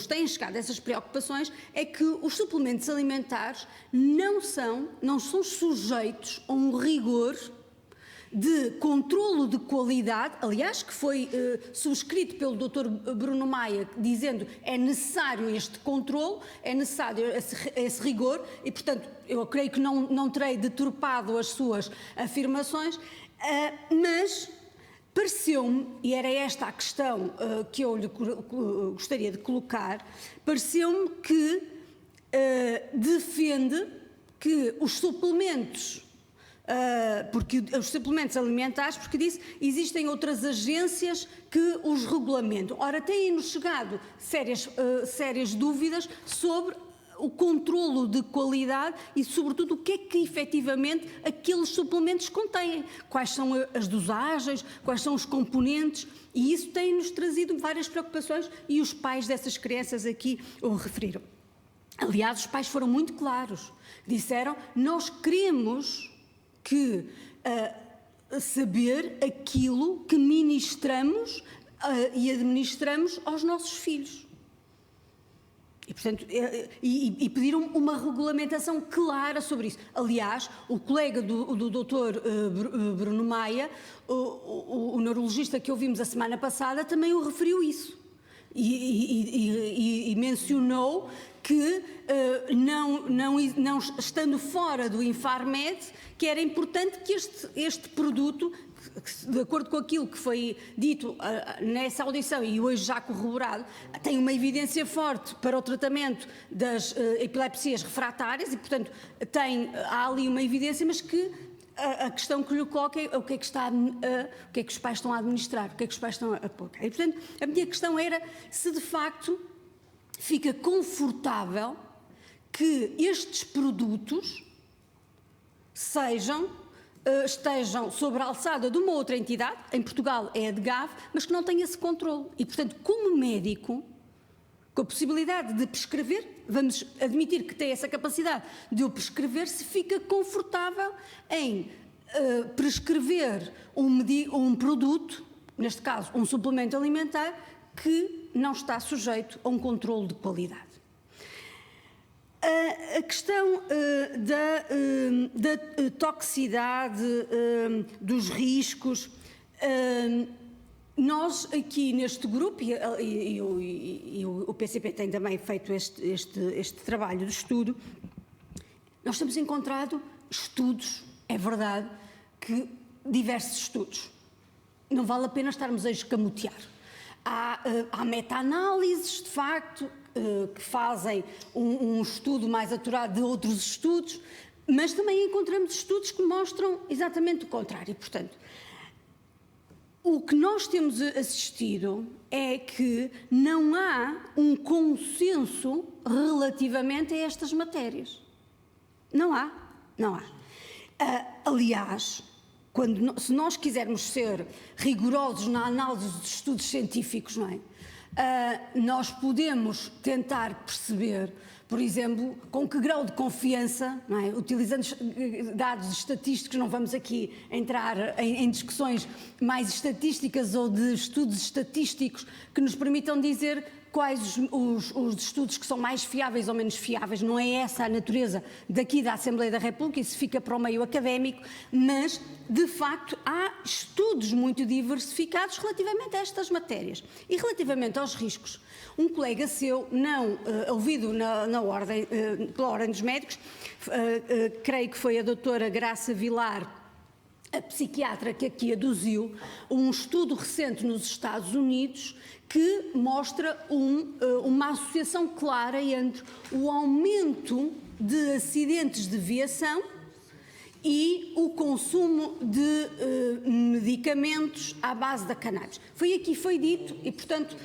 têm chegado essas preocupações é que os suplementos alimentares não são sujeitos a um rigor de controlo de qualidade, aliás, que foi subscrito pelo Dr. Bruno Maia, dizendo é necessário este controlo, é necessário esse rigor, e, portanto, eu creio que não terei deturpado as suas afirmações, mas pareceu-me, e era esta a questão que eu lhe gostaria de colocar, pareceu-me que defende que os suplementos, porque os suplementos alimentares, porque disse, existem outras agências que os regulamentam. Ora, têm-nos chegado sérias dúvidas sobre o controlo de qualidade e, sobretudo, o que é que efetivamente aqueles suplementos contêm, quais são as dosagens, quais são os componentes, e isso tem-nos trazido várias preocupações e os pais dessas crianças aqui o referiram. Aliás, os pais foram muito claros, disseram, nós queremos saber aquilo que ministramos e administramos aos nossos filhos. E, portanto, pediram uma regulamentação clara sobre isso. Aliás, o colega do Dr. Bruno Maia, o neurologista que ouvimos a semana passada, também o referiu isso. E mencionou que, não estando fora do Infarmed, que era importante que este produto, de acordo com aquilo que foi dito nessa audição e hoje já corroborado, tem uma evidência forte para o tratamento das epilepsias refratárias e, portanto, há ali uma evidência, mas que a questão que lhe coloco é o que é que os pais estão a administrar, o que é que os pais estão a pôr. E, portanto, a minha questão era se de facto fica confortável que estes produtos estejam sobre a alçada de uma outra entidade, em Portugal é a DGAV, mas que não tem esse controle. E, portanto, como médico, com a possibilidade de prescrever, vamos admitir que tem essa capacidade de o prescrever, se fica confortável em prescrever um produto, neste caso um suplemento alimentar, que não está sujeito a um controle de qualidade. A questão da toxicidade, dos riscos, nós aqui neste grupo, e o PCP tem também feito este trabalho de estudo, nós temos encontrado estudos, é verdade, diversos estudos. Não vale a pena estarmos a escamotear. Há meta-análises, de facto, que fazem um estudo mais aturado de outros estudos, mas também encontramos estudos que mostram exatamente o contrário. Portanto, o que nós temos assistido é que não há um consenso relativamente a estas matérias. Não há. Aliás, se nós quisermos ser rigorosos na análise dos estudos científicos, não é? Nós podemos tentar perceber, por exemplo, com que grau de confiança, não é? Utilizando dados estatísticos, não vamos aqui entrar em discussões mais estatísticas ou de estudos estatísticos que nos permitam dizer quais os estudos que são mais fiáveis ou menos fiáveis. Não é essa a natureza daqui da Assembleia da República, isso fica para o meio académico, mas, de facto, há estudos muito diversificados relativamente a estas matérias. E relativamente aos riscos, um colega seu, ouvido pela Ordem dos Médicos, creio que foi a doutora Graça Vilar, a psiquiatra que aqui aduziu um estudo recente nos Estados Unidos que mostra uma associação clara entre o aumento de acidentes de viação e o consumo de medicamentos à base da cannabis. Foi dito, e portanto,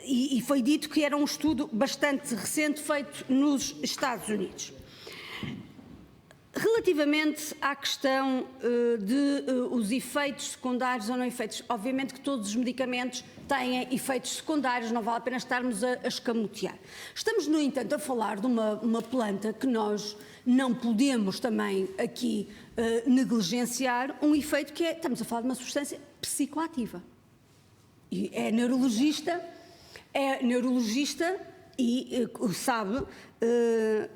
e foi dito que era um estudo bastante recente feito nos Estados Unidos. Relativamente à questão de os efeitos secundários ou não efeitos, obviamente que todos os medicamentos têm efeitos secundários, não vale a pena estarmos a escamotear. Estamos, no entanto, a falar de uma planta que nós não podemos também aqui negligenciar um efeito que é, estamos a falar de uma substância psicoativa. E é neurologista e sabe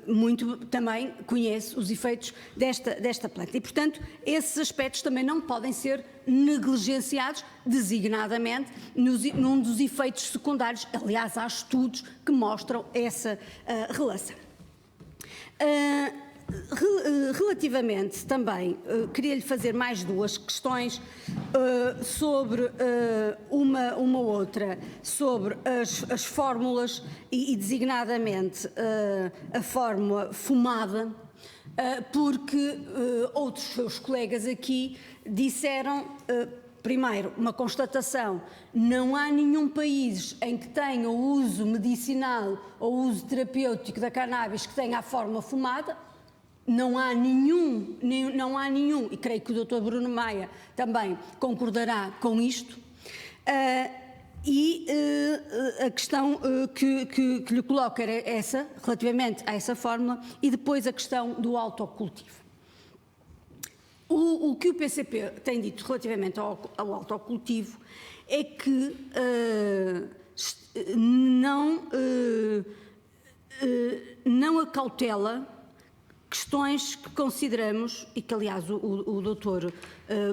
muito, também conhece os efeitos desta planta. E, portanto, esses aspectos também não podem ser negligenciados, designadamente, num dos efeitos secundários. Aliás, há estudos que mostram essa relação. Relativamente também, queria-lhe fazer mais duas questões sobre uma outra, sobre as fórmulas e designadamente a fórmula fumada, porque outros seus colegas aqui disseram, primeiro, uma constatação: não há nenhum país em que tenha o uso medicinal ou o uso terapêutico da cannabis que tenha a fórmula fumada. Não há nenhum, e creio que o Dr. Bruno Maia também concordará com isto. A questão que lhe coloco era essa, relativamente a essa fórmula, e depois a questão do autocultivo. O que o PCP tem dito relativamente ao autocultivo é que não acautela questões que consideramos, e que aliás o doutor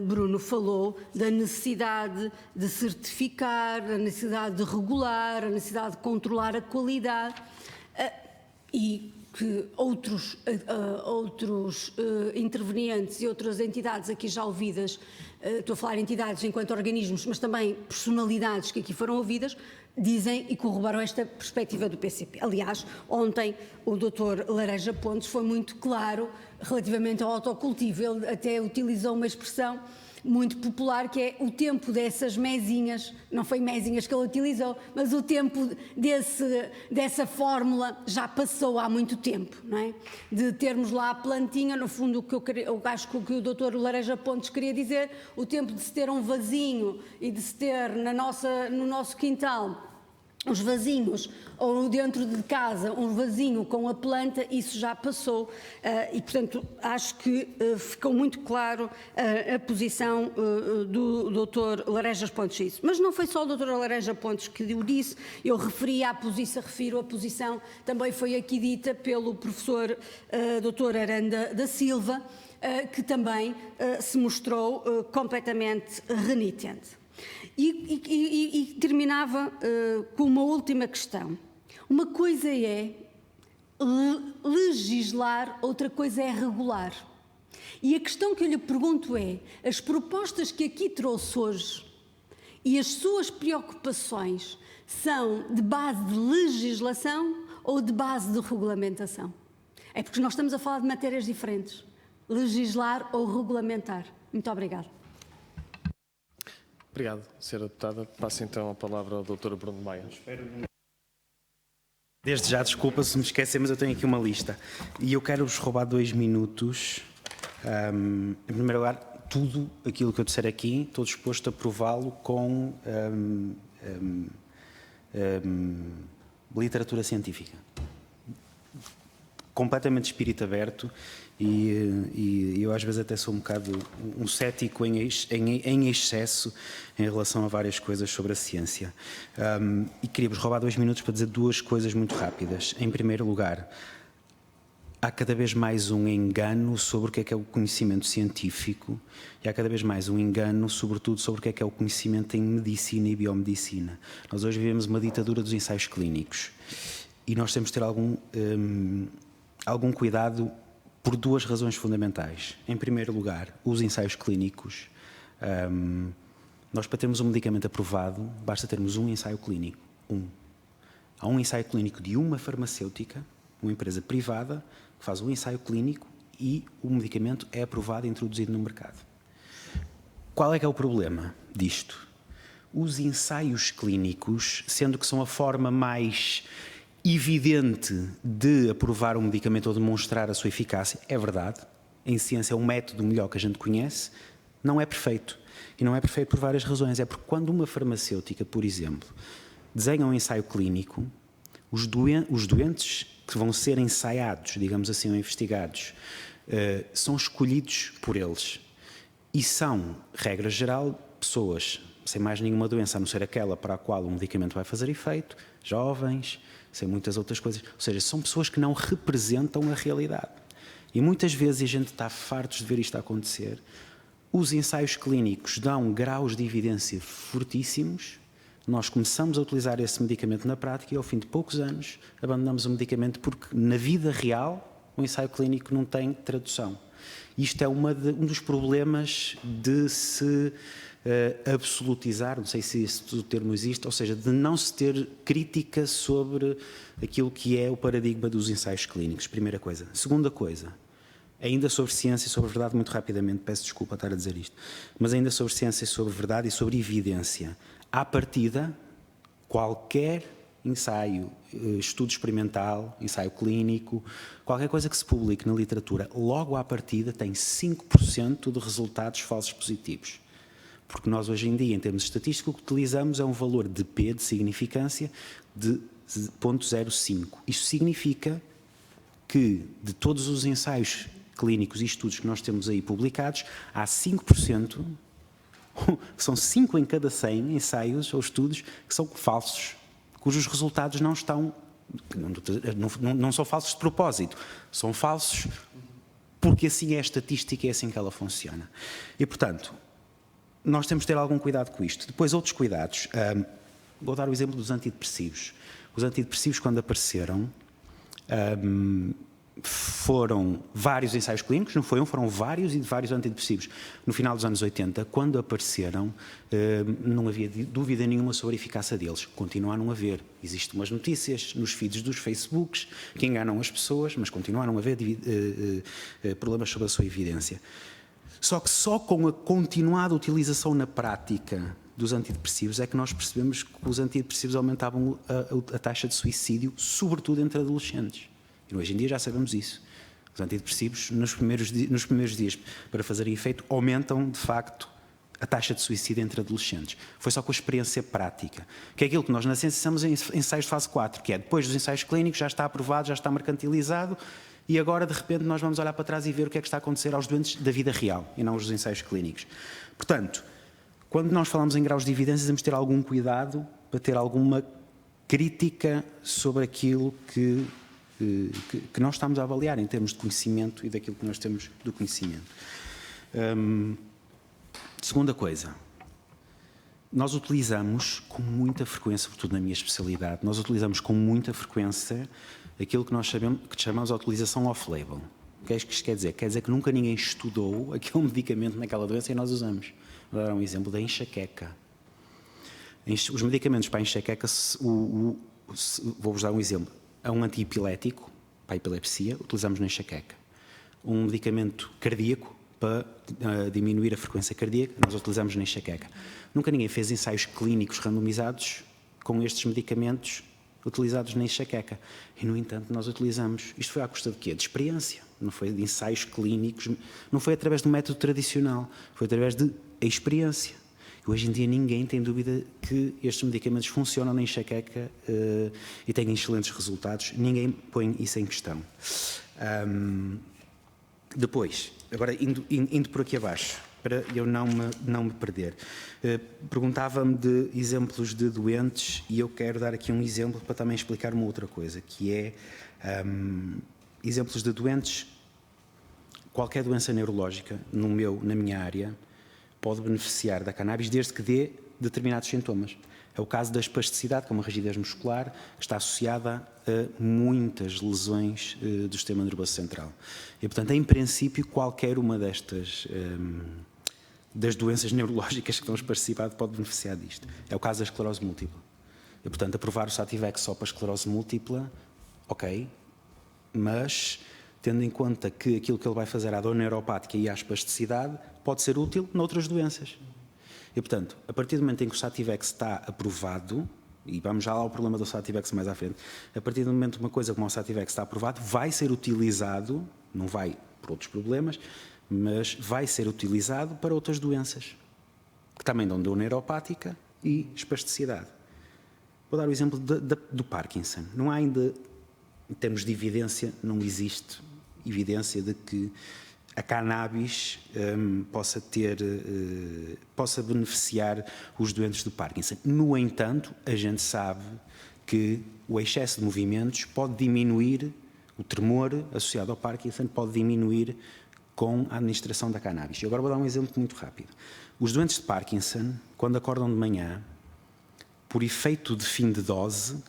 Bruno falou, da necessidade de certificar, da necessidade de regular, a necessidade de controlar a qualidade, e que outros intervenientes e outras entidades aqui já ouvidas, estou a falar entidades enquanto organismos, mas também personalidades que aqui foram ouvidas, dizem e corroboram esta perspectiva do PCP. Aliás, ontem o Dr. Laranja Pontes foi muito claro relativamente ao autocultivo. Ele até utilizou uma expressão muito popular, que é o tempo dessas mesinhas, não foi mesinhas que ele utilizou, mas o tempo dessa fórmula já passou há muito tempo, não é? De termos lá a plantinha, no fundo eu acho que o que o Dr. Laranja Pontes queria dizer, o tempo de se ter um vasinho e de se ter no nosso quintal os vasinhos, ou dentro de casa um vasinho com a planta, isso já passou, e portanto acho que ficou muito claro a posição do Dr. Laranja Pontes isso. Mas não foi só o Dr. Laranja Pontes que o disse, eu refiro a posição, também foi aqui dita pelo professor Dr. Aranda da Silva, que também se mostrou completamente renitente. E terminava com uma última questão. Uma coisa é legislar, outra coisa é regular. E a questão que eu lhe pergunto é: as propostas que aqui trouxe hoje e as suas preocupações são de base de legislação ou de base de regulamentação? É porque nós estamos a falar de matérias diferentes. Legislar ou regulamentar. Muito obrigada. Obrigado, Sra. Deputada. Passo então a palavra ao Dr. Bruno Maia. Desde já, desculpa se me esquecer, mas eu tenho aqui uma lista. E eu quero-vos roubar 2 minutos. Em primeiro lugar, tudo aquilo que eu disser aqui, estou disposto a prová-lo com literatura científica. Completamente de espírito aberto. E eu às vezes até sou um bocado um cético em excesso em relação a várias coisas sobre a ciência. E queria-vos roubar 2 minutos para dizer 2 coisas muito rápidas. Em primeiro lugar, há cada vez mais um engano sobre o que é o conhecimento científico, e há cada vez mais um engano, sobretudo, sobre o que é o conhecimento em medicina e biomedicina. Nós hoje vivemos uma ditadura dos ensaios clínicos, e nós temos de ter algum cuidado, por duas razões fundamentais. Em primeiro lugar, os ensaios clínicos. Nós, para termos um medicamento aprovado, basta termos um ensaio clínico. Há um ensaio clínico de uma farmacêutica, uma empresa privada, que faz um ensaio clínico e o medicamento é aprovado e introduzido no mercado. Qual é que é o problema disto? Os ensaios clínicos, sendo que são a forma mais evidente de aprovar um medicamento ou demonstrar a sua eficácia, é verdade, em ciência é um método melhor que a gente conhece, não é perfeito. E não é perfeito por várias razões. É porque quando uma farmacêutica, por exemplo, desenha um ensaio clínico, os doentes que vão ser ensaiados, digamos assim, ou investigados, são escolhidos por eles. E são, regra geral, pessoas sem mais nenhuma doença, a não ser aquela para a qual o medicamento vai fazer efeito, jovens, sem muitas outras coisas. Ou seja, são pessoas que não representam a realidade. E muitas vezes a gente está fartos de ver isto acontecer. Os ensaios clínicos dão graus de evidência fortíssimos, nós começamos a utilizar esse medicamento na prática e ao fim de poucos anos abandonamos o medicamento porque na vida real o ensaio clínico não tem tradução. Isto é um dos problemas de se absolutizar, não sei se esse termo existe, ou seja, de não se ter crítica sobre aquilo que é o paradigma dos ensaios clínicos, primeira coisa. Segunda coisa, ainda sobre ciência e sobre verdade, muito rapidamente, peço desculpa estar a dizer isto, mas ainda sobre ciência e sobre verdade e sobre evidência. À partida, qualquer ensaio, estudo experimental, ensaio clínico, qualquer coisa que se publique na literatura, logo à partida tem 5% de resultados falsos positivos. Porque nós hoje em dia, em termos estatísticos, o que utilizamos é um valor de P, de significância, de 0,05. Isto significa que de todos os ensaios clínicos e estudos que nós temos aí publicados, há 5%, são 5 em cada 100 ensaios ou estudos que são falsos, cujos resultados não estão, não são falsos de propósito, são falsos porque assim é a estatística e é assim que ela funciona. E, portanto, nós temos de ter algum cuidado com isto. Depois, outros cuidados. Vou dar o exemplo dos antidepressivos. Os antidepressivos, quando apareceram, foram vários ensaios clínicos, não foi um, foram vários e de vários antidepressivos. No final dos anos 80, quando apareceram, não havia dúvida nenhuma sobre a eficácia deles. Continua a não haver. Existem umas notícias nos feeds dos Facebooks que enganam as pessoas, mas continuaram a haver problemas sobre a sua evidência. Só que só com a continuada utilização na prática dos antidepressivos é que nós percebemos que os antidepressivos aumentavam a taxa de suicídio, sobretudo entre adolescentes. E hoje em dia já sabemos isso. Os antidepressivos, nos primeiros dias para fazerem efeito, aumentam, de facto, a taxa de suicídio entre adolescentes. Foi só com a experiência prática. Que é aquilo que nós na ciência chamamos em ensaios de fase 4, que é depois dos ensaios clínicos, já está aprovado, já está mercantilizado, e agora, de repente, nós vamos olhar para trás e ver o que é que está a acontecer aos doentes da vida real, e não aos ensaios clínicos. Portanto, quando nós falamos em graus de evidência, temos de ter algum cuidado para ter alguma crítica sobre aquilo que nós estamos a avaliar em termos de conhecimento e daquilo que nós temos do conhecimento. Segunda coisa, nós utilizamos com muita frequência, sobretudo na minha especialidade, nós utilizamos com muita frequência aquilo que nós chamamos de utilização off-label. O que é que isto quer dizer? Quer dizer que nunca ninguém estudou aquele medicamento naquela doença e nós usamos. Vou dar um exemplo da enxaqueca. Os medicamentos para a enxaqueca, vou-vos dar um exemplo. É um antiepilético para a epilepsia, utilizamos na enxaqueca. Um medicamento cardíaco para diminuir a frequência cardíaca, nós utilizamos na enxaqueca. Nunca ninguém fez ensaios clínicos randomizados com estes medicamentos utilizados na enxaqueca. E, no entanto, nós utilizamos. Isto foi à custa de quê? De experiência. Não foi de ensaios clínicos, não foi através do método tradicional, foi através de experiência. E hoje em dia ninguém tem dúvida que estes medicamentos funcionam na enxaqueca e têm excelentes resultados. Ninguém põe isso em questão. Depois, agora indo por aqui abaixo, para eu não me perder. Perguntava-me de exemplos de doentes e eu quero dar aqui um exemplo para também explicar uma outra coisa, que é exemplos de doentes. Qualquer doença neurológica, na minha área, pode beneficiar da cannabis desde que dê determinados sintomas. É o caso da espasticidade, que é uma rigidez muscular que está associada a muitas lesões do sistema nervoso central. E, portanto, em princípio, qualquer uma destas das doenças neurológicas que estão participadas pode beneficiar disto. É o caso da esclerose múltipla. E, portanto, aprovar o Sativex só para a esclerose múltipla, ok, mas tendo em conta que aquilo que ele vai fazer à dor neuropática e à espasticidade pode ser útil noutras doenças. E, portanto, a partir do momento em que o Sativex está aprovado, e vamos já lá ao problema do Sativex mais à frente, a partir do momento que uma coisa como o Sativex está aprovado, vai ser utilizado, não vai por outros problemas, mas vai ser utilizado para outras doenças, que também dão dor neuropática e espasticidade. Vou dar o exemplo do Parkinson. Não há ainda, em termos de evidência, não existe evidência de que a cannabis possa beneficiar os doentes do Parkinson. No entanto, a gente sabe que o excesso de movimentos pode diminuir, o tremor associado ao Parkinson pode diminuir com a administração da cannabis. E agora vou dar um exemplo muito rápido. Os doentes de Parkinson, quando acordam de manhã, por efeito de fim de dose,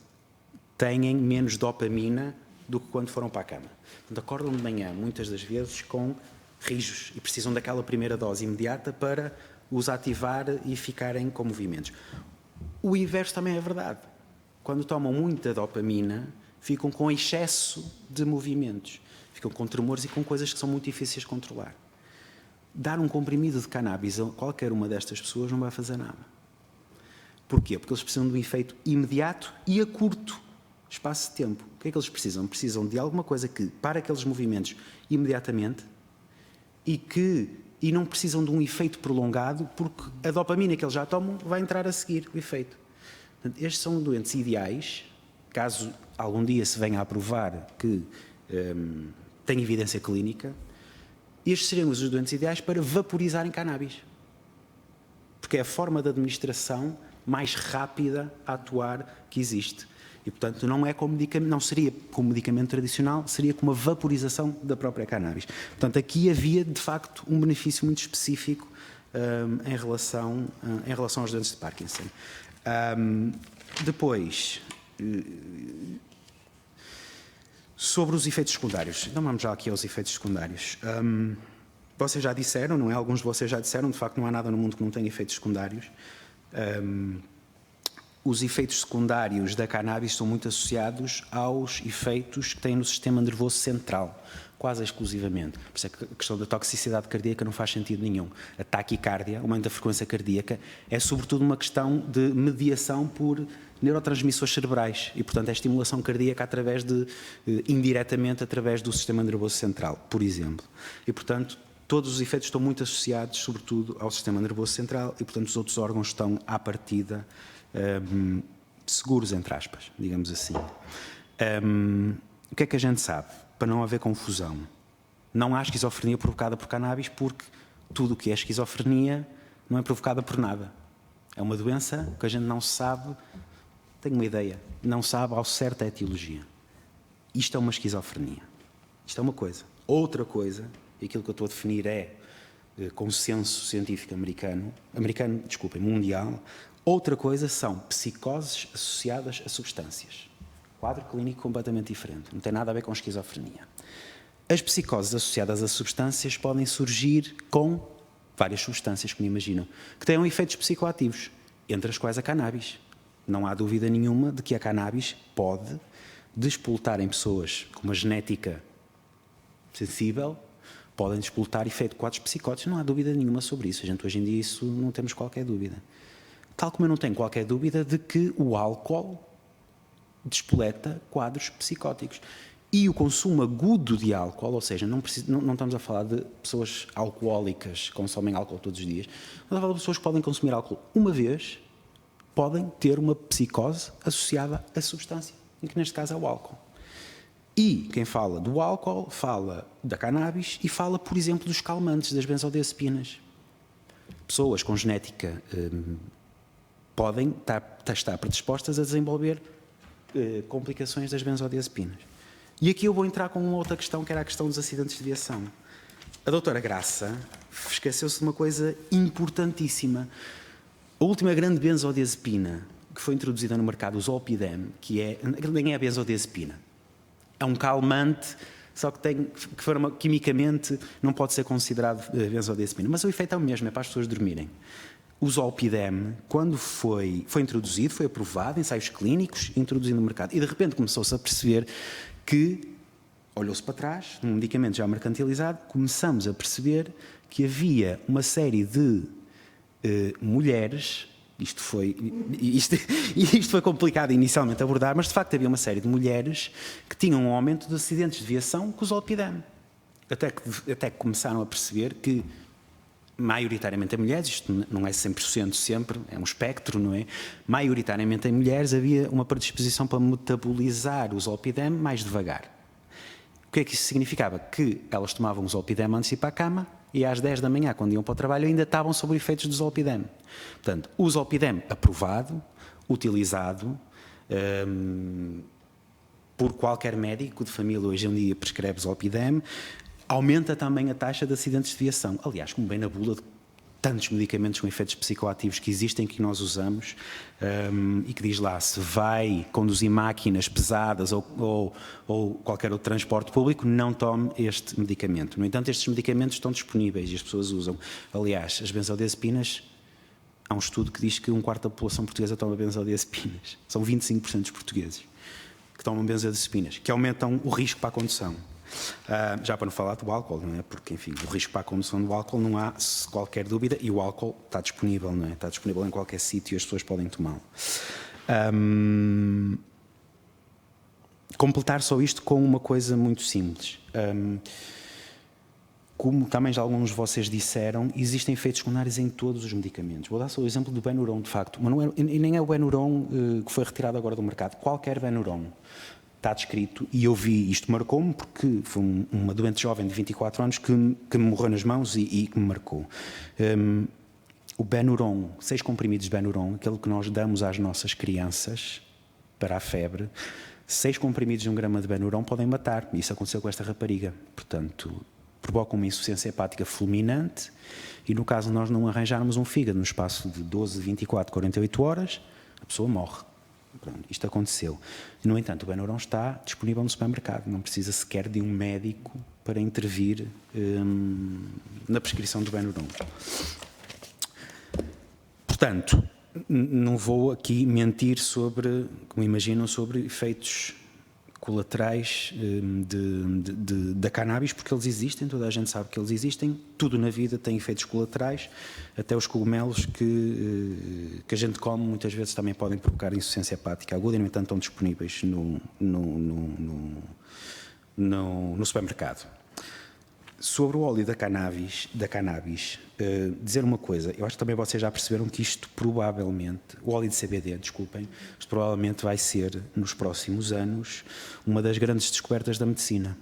têm menos dopamina do que quando foram para a cama. Portanto, acordam de manhã, muitas das vezes, com rijos e precisam daquela primeira dose imediata para os ativar e ficarem com movimentos. O inverso também é verdade. Quando tomam muita dopamina, ficam com excesso de movimentos. Ficam com tremores e com coisas que são muito difíceis de controlar. Dar um comprimido de cannabis a qualquer uma destas pessoas não vai fazer nada. Porquê? Porque eles precisam de um efeito imediato e a curto espaço de tempo. O que é que eles precisam? Precisam de alguma coisa que para aqueles movimentos imediatamente e não precisam de um efeito prolongado, porque a dopamina que eles já tomam vai entrar a seguir o efeito. Portanto, estes são doentes ideais, caso algum dia se venha a provar que tem evidência clínica, estes seriam os doentes ideais para vaporizarem cannabis. Porque é a forma de administração mais rápida a atuar que existe. E, portanto, não seria como medicamento tradicional, seria como uma vaporização da própria cannabis. Portanto, aqui havia, de facto, um benefício muito específico em relação aos doentes de Parkinson. Depois, sobre os efeitos secundários. Então, vamos já aqui aos efeitos secundários. Vocês já disseram, não é? Alguns de vocês já disseram, de facto, não há nada no mundo que não tenha efeitos secundários. Os efeitos secundários da cannabis estão muito associados aos efeitos que têm no sistema nervoso central, quase exclusivamente. Por isso é que a questão da toxicidade cardíaca não faz sentido nenhum. A taquicardia, o aumento da frequência cardíaca, é sobretudo uma questão de mediação por neurotransmissores cerebrais e, portanto, é estimulação cardíaca indiretamente através do sistema nervoso central, por exemplo. E, portanto, todos os efeitos estão muito associados, sobretudo, ao sistema nervoso central e, portanto, os outros órgãos estão, à partida, seguros, entre aspas, digamos assim. O que é que a gente sabe? Para não haver confusão. Não há esquizofrenia provocada por cannabis porque tudo o que é esquizofrenia não é provocada por nada. É uma doença que a gente não sabe, tenho uma ideia, não sabe ao certo a etiologia. Isto é uma esquizofrenia. Isto é uma coisa. Outra coisa, e aquilo que eu estou a definir é consenso científico mundial. Outra coisa são psicoses associadas a substâncias. Quadro clínico completamente diferente. Não tem nada a ver com esquizofrenia. As psicoses associadas a substâncias podem surgir com várias substâncias, como imaginam, que tenham efeitos psicoativos, entre as quais a cannabis. Não há dúvida nenhuma de que a cannabis pode despoltar em pessoas com uma genética sensível, podem despoltar efeito de quadros psicóticos. Não há dúvida nenhuma sobre isso. A gente, hoje em dia, isso não temos qualquer dúvida. Tal como eu não tenho qualquer dúvida de que o álcool despoleta quadros psicóticos. E o consumo agudo de álcool, ou seja, não estamos a falar de pessoas alcoólicas que consomem álcool todos os dias, mas a falar de pessoas que podem consumir álcool uma vez, podem ter uma psicose associada à substância, em que neste caso é o álcool. E quem fala do álcool, fala da cannabis e fala, por exemplo, dos calmantes, das benzodiazepinas. Pessoas com genética podem estar predispostas a desenvolver complicações das benzodiazepinas. E aqui eu vou entrar com uma outra questão, que era a questão dos acidentes de viação. A doutora Graça esqueceu-se de uma coisa importantíssima. A última grande benzodiazepina que foi introduzida no mercado o Zolpidem, que nem é a benzodiazepina. É um calmante, só que quimicamente não pode ser considerado benzodiazepina. Mas o efeito é o mesmo, é para as pessoas dormirem. O Zolpidem, quando foi introduzido, foi aprovado, ensaios clínicos, introduzido no mercado. E de repente começou-se a perceber que, olhou-se para trás, um medicamento já mercantilizado, começamos a perceber que havia uma série de mulheres, isto foi complicado inicialmente abordar, mas de facto havia uma série de mulheres que tinham um aumento de acidentes de viação com o Zolpidem. Até que começaram a perceber que, maioritariamente em mulheres, isto não é 100% sempre, é um espectro, não é? Maioritariamente em mulheres havia uma predisposição para metabolizar o Zolpidem mais devagar. O que é que isso significava? Que elas tomavam o Zolpidem antes de ir para a cama e às 10 da manhã, quando iam para o trabalho, ainda estavam sob efeitos do Zolpidem. Portanto, o Zolpidem aprovado, utilizado por qualquer médico de família, hoje em dia prescreve Zolpidem, aumenta também a taxa de acidentes de viação. Aliás, como bem na bula de tantos medicamentos com efeitos psicoativos que existem, que nós usamos, e que diz lá, se vai conduzir máquinas pesadas ou qualquer outro transporte público, não tome este medicamento. No entanto, estes medicamentos estão disponíveis e as pessoas usam. Aliás, as benzodiazepinas, há um estudo que diz que 1/4 da população portuguesa toma benzodiazepinas. São 25% dos portugueses que tomam benzodiazepinas, que aumentam o risco para a condução. Já para não falar do álcool, não é? Porque, enfim, o risco para a condução do álcool não há qualquer dúvida, e o álcool está disponível, não é? Está disponível em qualquer sítio e as pessoas podem tomá-lo. Completar só isto com uma coisa muito simples. Como também já alguns de vocês disseram, existem efeitos secundários em todos os medicamentos. Vou dar só o exemplo do Benuron, de facto. Mas não é, e nem é o Benuron que foi retirado agora do mercado. Qualquer Benuron está descrito, e eu vi, isto marcou-me, porque foi uma doente jovem de 24 anos que me morreu nas mãos e que me marcou. O Benuron, 6 comprimidos de Benuron, aquele que nós damos às nossas crianças para a febre, 6 comprimidos de 1 grama de Benuron podem matar. Isso aconteceu com esta rapariga. Portanto, provoca uma insuficiência hepática fulminante e, no caso de nós não arranjarmos um fígado no espaço de 12, 24, 48 horas, a pessoa morre. Pronto, isto aconteceu. No entanto, o Benuron está disponível no supermercado. Não precisa sequer de um médico para intervir na prescrição do Benuron. Portanto, não vou aqui mentir sobre, como imaginam, sobre efeitos colaterais da cannabis, porque eles existem, toda a gente sabe que eles existem. Tudo na vida tem efeitos colaterais, até os cogumelos que a gente come muitas vezes também podem provocar insuficiência hepática aguda e, no entanto, estão disponíveis no supermercado. Sobre o óleo da cannabis, dizer uma coisa, eu acho que também vocês já perceberam que isto provavelmente, o óleo de CBD, desculpem, isto provavelmente vai ser, nos próximos anos, uma das grandes descobertas da medicina.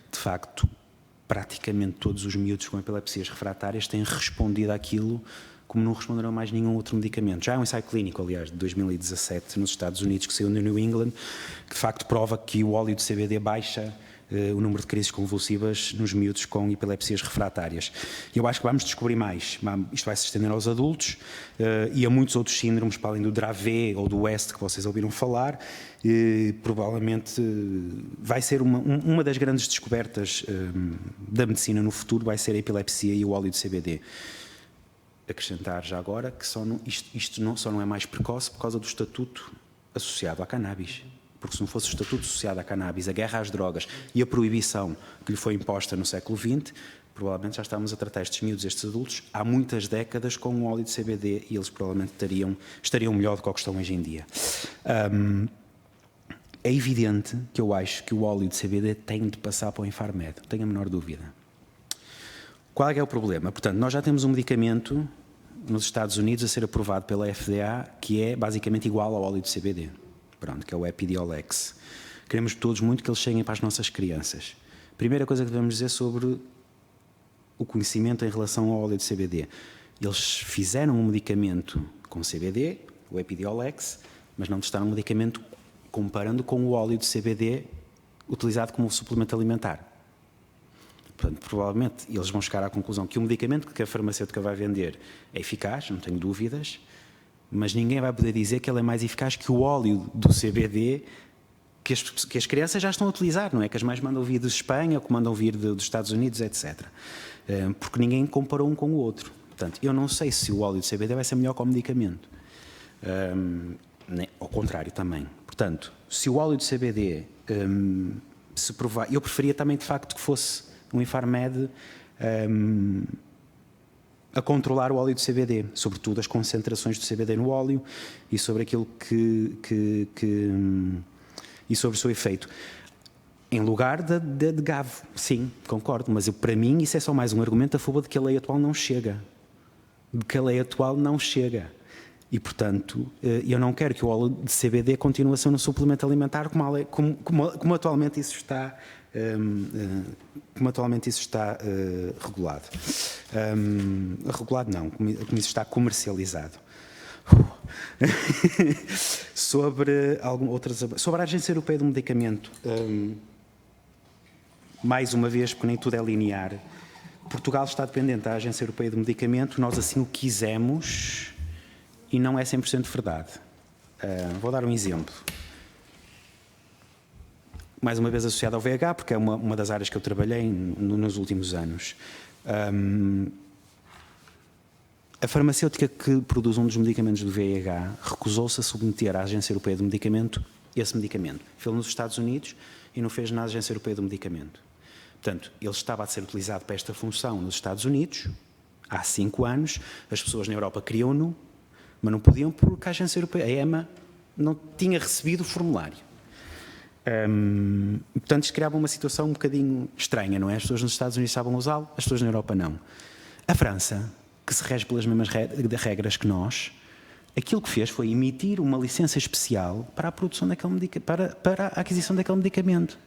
De facto, praticamente todos os miúdos com epilepsias refratárias têm respondido àquilo como não responderam mais nenhum outro medicamento. Já há um ensaio clínico, aliás, de 2017, nos Estados Unidos, que saiu no New England, que de facto prova que o óleo de CBD baixa o número de crises convulsivas nos miúdos com epilepsias refratárias. Eu acho que vamos descobrir mais. Isto vai se estender aos adultos e a muitos outros síndromes, para além do Dravet ou do West, que vocês ouviram falar. Provavelmente vai ser uma das grandes descobertas da medicina no futuro, vai ser a epilepsia e o óleo de CBD. Acrescentar já agora que isto só não é mais precoce por causa do estatuto associado à cannabis. Porque se não fosse o estatuto associado à cannabis, a guerra às drogas e a proibição que lhe foi imposta no século XX, provavelmente já estávamos a tratar estes miúdos, estes adultos, há muitas décadas com um óleo de CBD e eles provavelmente estariam melhor do que o que estão hoje em dia. É evidente que eu acho que o óleo de CBD tem de passar para o Infarmed, não tenho a menor dúvida. Qual é o problema? Portanto, nós já temos um medicamento nos Estados Unidos a ser aprovado pela FDA que é basicamente igual ao óleo de CBD. Pronto, que é o Epidiolex. Queremos todos muito que eles cheguem para as nossas crianças. Primeira coisa que devemos dizer sobre o conhecimento em relação ao óleo de CBD. Eles fizeram um medicamento com CBD, o Epidiolex, mas não testaram um medicamento comparando com o óleo de CBD utilizado como suplemento alimentar. Portanto, provavelmente eles vão chegar à conclusão que o medicamento que a farmacêutica vai vender é eficaz, não tenho dúvidas, mas ninguém vai poder dizer que ele é mais eficaz que o óleo do CBD que as crianças já estão a utilizar, não é? Que as mães mandam vir de Espanha, que mandam vir dos Estados Unidos, etc. Porque ninguém comparou um com o outro. Portanto, eu não sei se o óleo de CBD vai ser melhor que o medicamento. Ao contrário também. Portanto, se o óleo de CBD se provar... Eu preferia também, de facto, que fosse um Infarmed a controlar o óleo de CBD, sobretudo as concentrações de CBD no óleo e sobre aquilo e sobre o seu efeito. Em lugar de GAV, sim, concordo, mas para mim isso é só mais um argumento a favor de que a lei atual não chega. De que a lei atual não chega. E, portanto, eu não quero que o óleo de CBD continue a ser um suplemento alimentar como atualmente isso está, regulado. Regulado não, como isso está comercializado. Sobre a Agência Europeia do Medicamento, mais uma vez, porque nem tudo é linear, Portugal está dependente da Agência Europeia do Medicamento, nós assim o quisemos e não é 100% verdade. Vou dar um exemplo. Mais uma vez associado ao VIH, porque é uma das áreas que eu trabalhei nos últimos anos. A farmacêutica que produz um dos medicamentos do VIH recusou-se a submeter à Agência Europeia do Medicamento esse medicamento. Fez nos Estados Unidos e não fez na Agência Europeia do Medicamento. Portanto, ele estava a ser utilizado para esta função nos Estados Unidos há 5 anos. As pessoas na Europa queriam-no, mas não podiam porque a Agência Europeia, a EMA, não tinha recebido o formulário. Portanto, isto criava uma situação um bocadinho estranha, não é? As pessoas nos Estados Unidos estavam a usá-lo, as pessoas na Europa não. A França, que se rege pelas mesmas regras que nós, aquilo que fez foi emitir uma licença especial para a produção daquele para a aquisição daquele medicamento.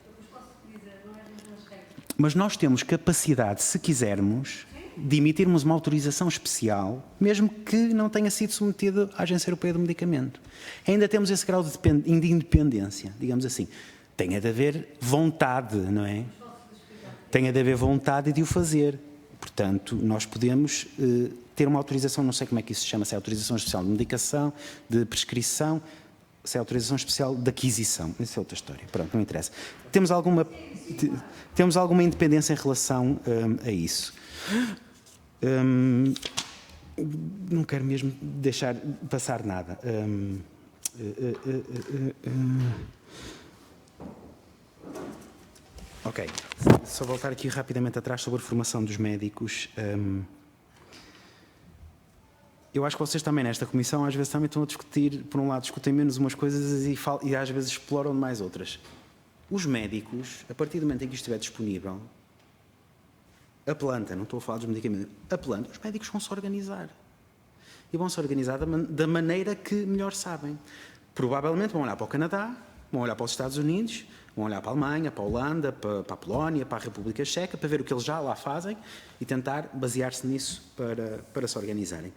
Mas nós temos capacidade, se quisermos, de emitirmos uma autorização especial, mesmo que não tenha sido submetido à Agência Europeia do Medicamento. Ainda temos esse grau de independência, digamos assim. Tem de haver vontade, não é? Tem de haver vontade de o fazer. Portanto, nós podemos ter uma autorização, não sei como é que isso se chama, se é autorização especial de medicação, de prescrição, se é autorização especial de aquisição. Isso é outra história. Pronto, não interessa. Temos alguma independência em relação a isso. Não quero mesmo deixar passar nada. Ok, só voltar aqui rapidamente atrás sobre a formação dos médicos. Eu acho que vocês também nesta comissão às vezes também estão a discutir, por um lado discutem menos umas coisas e às vezes exploram mais outras. Os médicos, a partir do momento em que isto estiver disponível, a planta, não estou a falar dos medicamentos, a planta, os médicos vão-se organizar. E vão-se organizar da maneira que melhor sabem. Provavelmente vão olhar para o Canadá, vão olhar para os Estados Unidos, vão olhar para a Alemanha, para a Holanda, para a Polónia, para a República Checa, para ver o que eles já lá fazem e tentar basear-se nisso para se organizarem.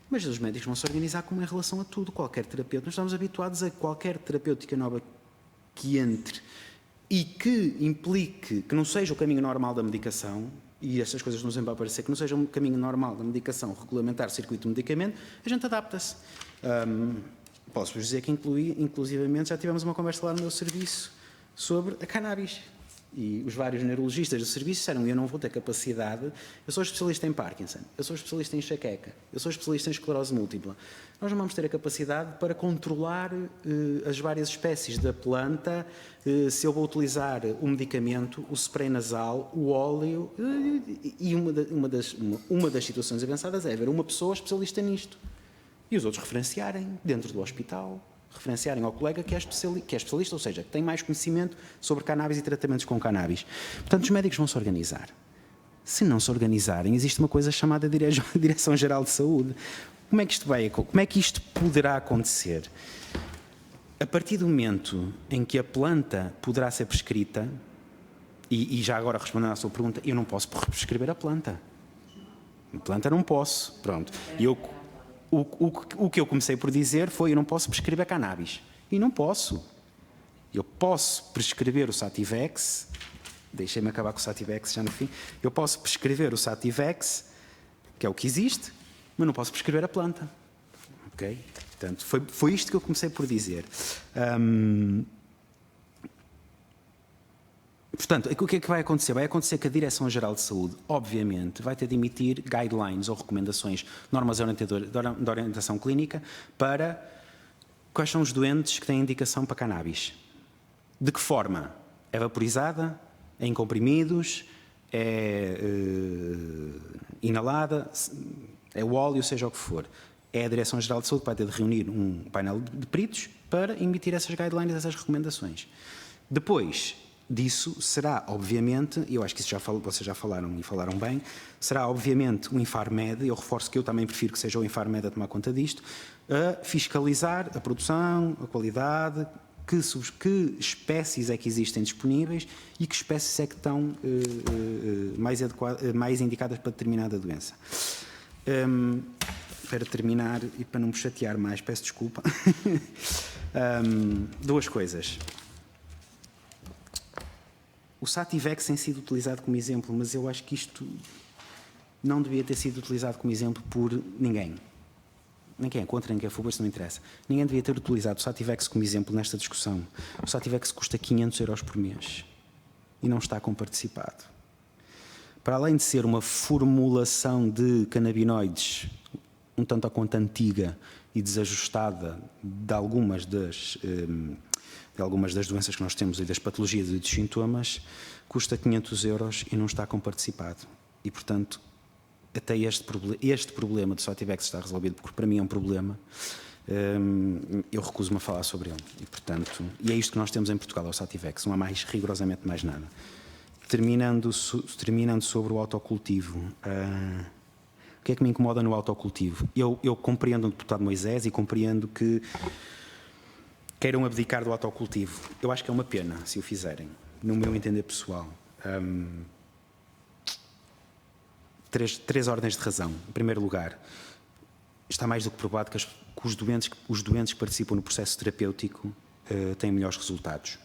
Mas os médicos vão se organizar como em relação a tudo, qualquer terapeuta. Nós estamos habituados a qualquer terapêutica nova que entre e que implique que não seja o caminho normal da medicação, e estas coisas nos vão aparecer, que não seja um caminho normal da medicação, regulamentar o circuito de medicamento, a gente adapta-se. Posso-vos dizer que, inclusivamente, já tivemos uma conversa lá no meu serviço sobre a cannabis. E os vários neurologistas do serviço disseram: eu não vou ter capacidade, eu sou especialista em Parkinson, eu sou especialista em enxaqueca, eu sou especialista em esclerose múltipla. Nós não vamos ter a capacidade para controlar as várias espécies da planta, se eu vou utilizar o medicamento, o spray nasal, o óleo, e uma das situações avançadas é haver uma pessoa especialista nisto. E os outros referenciarem dentro do hospital, referenciarem ao colega que é especialista, ou seja, que tem mais conhecimento sobre cannabis e tratamentos com cannabis. Portanto, os médicos vão se organizar. Se não se organizarem, existe uma coisa chamada Direção-Geral de Saúde. Como é que isto poderá acontecer? A partir do momento em que a planta poderá ser prescrita, e já agora respondendo à sua pergunta, eu não posso prescrever a planta. A planta não posso. Pronto. O que eu comecei por dizer foi: eu não posso prescrever cannabis. E não posso. Eu posso prescrever o Sativex, deixei-me acabar com o Sativex já no fim, eu posso prescrever o Sativex, que é o que existe, mas não posso prescrever a planta. Ok? Portanto, foi isto que eu comecei por dizer. Portanto, o que é que vai acontecer? Vai acontecer que a Direção-Geral de Saúde, obviamente, vai ter de emitir guidelines ou recomendações, normas de orientação clínica, para quais são os doentes que têm indicação para cannabis. De que forma? É vaporizada? É em comprimidos? É inalada? É o óleo, seja o que for. É a Direção-Geral de Saúde que vai ter de reunir um painel de peritos para emitir essas guidelines, essas recomendações. Depois disso será, obviamente, e eu acho que isso vocês já falaram e falaram bem, será, obviamente, o Infarmed, eu reforço que eu também prefiro que seja o Infarmed a tomar conta disto, a fiscalizar a produção, a qualidade, que espécies é que existem disponíveis e que espécies é que estão mais indicadas para determinada doença. Para terminar e para não me chatear mais, peço desculpa, duas coisas. O Sativex tem sido utilizado como exemplo, mas eu acho que isto não devia ter sido utilizado como exemplo por ninguém. Ninguém é contra, ninguém é a favor, isso não interessa. Ninguém devia ter utilizado o Sativex como exemplo nesta discussão. O Sativex custa 500 € por mês e não está comparticipado. Para além de ser uma formulação de canabinoides um tanto a quanto antiga e desajustada de algumas das doenças que nós temos e das patologias e dos sintomas, custa 500 € e não está comparticipado. E, portanto, até este problema do Sativex está resolvido, porque para mim é um problema, eu recuso-me a falar sobre ele. E, portanto, é isto que nós temos em Portugal, é o Sativex, não há rigorosamente mais nada. Terminando sobre o autocultivo, o que é que me incomoda no autocultivo? Eu compreendo o deputado Moisés e compreendo que queiram abdicar do autocultivo. Eu acho que é uma pena se o fizerem, no meu entender pessoal. Três ordens de razão. Em primeiro lugar, está mais do que provado que os doentes que participam no processo terapêutico têm melhores resultados.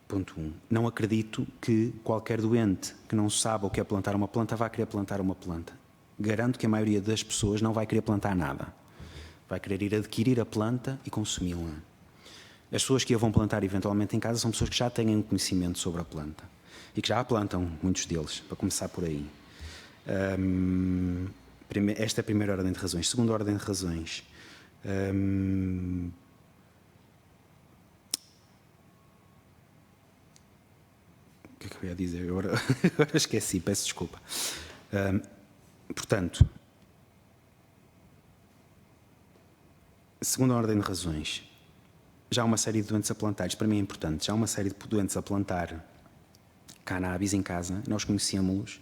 Ponto 1. Não acredito que qualquer doente que não sabe o que é plantar uma planta vá querer plantar uma planta. Garanto que a maioria das pessoas não vai querer plantar nada. Vai querer ir adquirir a planta e consumi-la. As pessoas que a vão plantar eventualmente em casa são pessoas que já têm um conhecimento sobre a planta e que já a plantam, muitos deles, para começar por aí. Esta é a primeira ordem de razões. Segunda ordem de razões. O que é que eu ia dizer? Agora esqueci, peço desculpa. Portanto, segunda ordem de razões. Já há uma série de doentes a plantar, isto para mim é importante, já há uma série de doentes a plantar cannabis em casa, nós conhecemos-los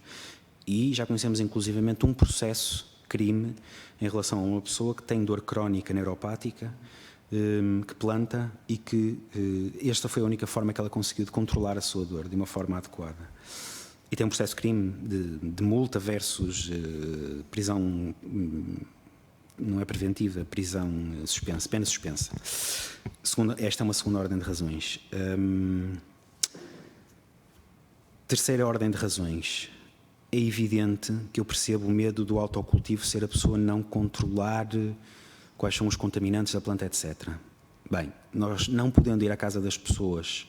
e já conhecemos inclusivamente um processo crime em relação a uma pessoa que tem dor crónica neuropática, que planta e que esta foi a única forma que ela conseguiu de controlar a sua dor de uma forma adequada. E tem um processo crime de multa versus prisão, não é preventiva, prisão suspensa, pena suspensa. Esta é uma segunda ordem de razões. Terceira ordem de razões. É evidente que eu percebo o medo do autocultivo ser a pessoa não controlar quais são os contaminantes da planta, etc. Bem, nós não podendo ir à casa das pessoas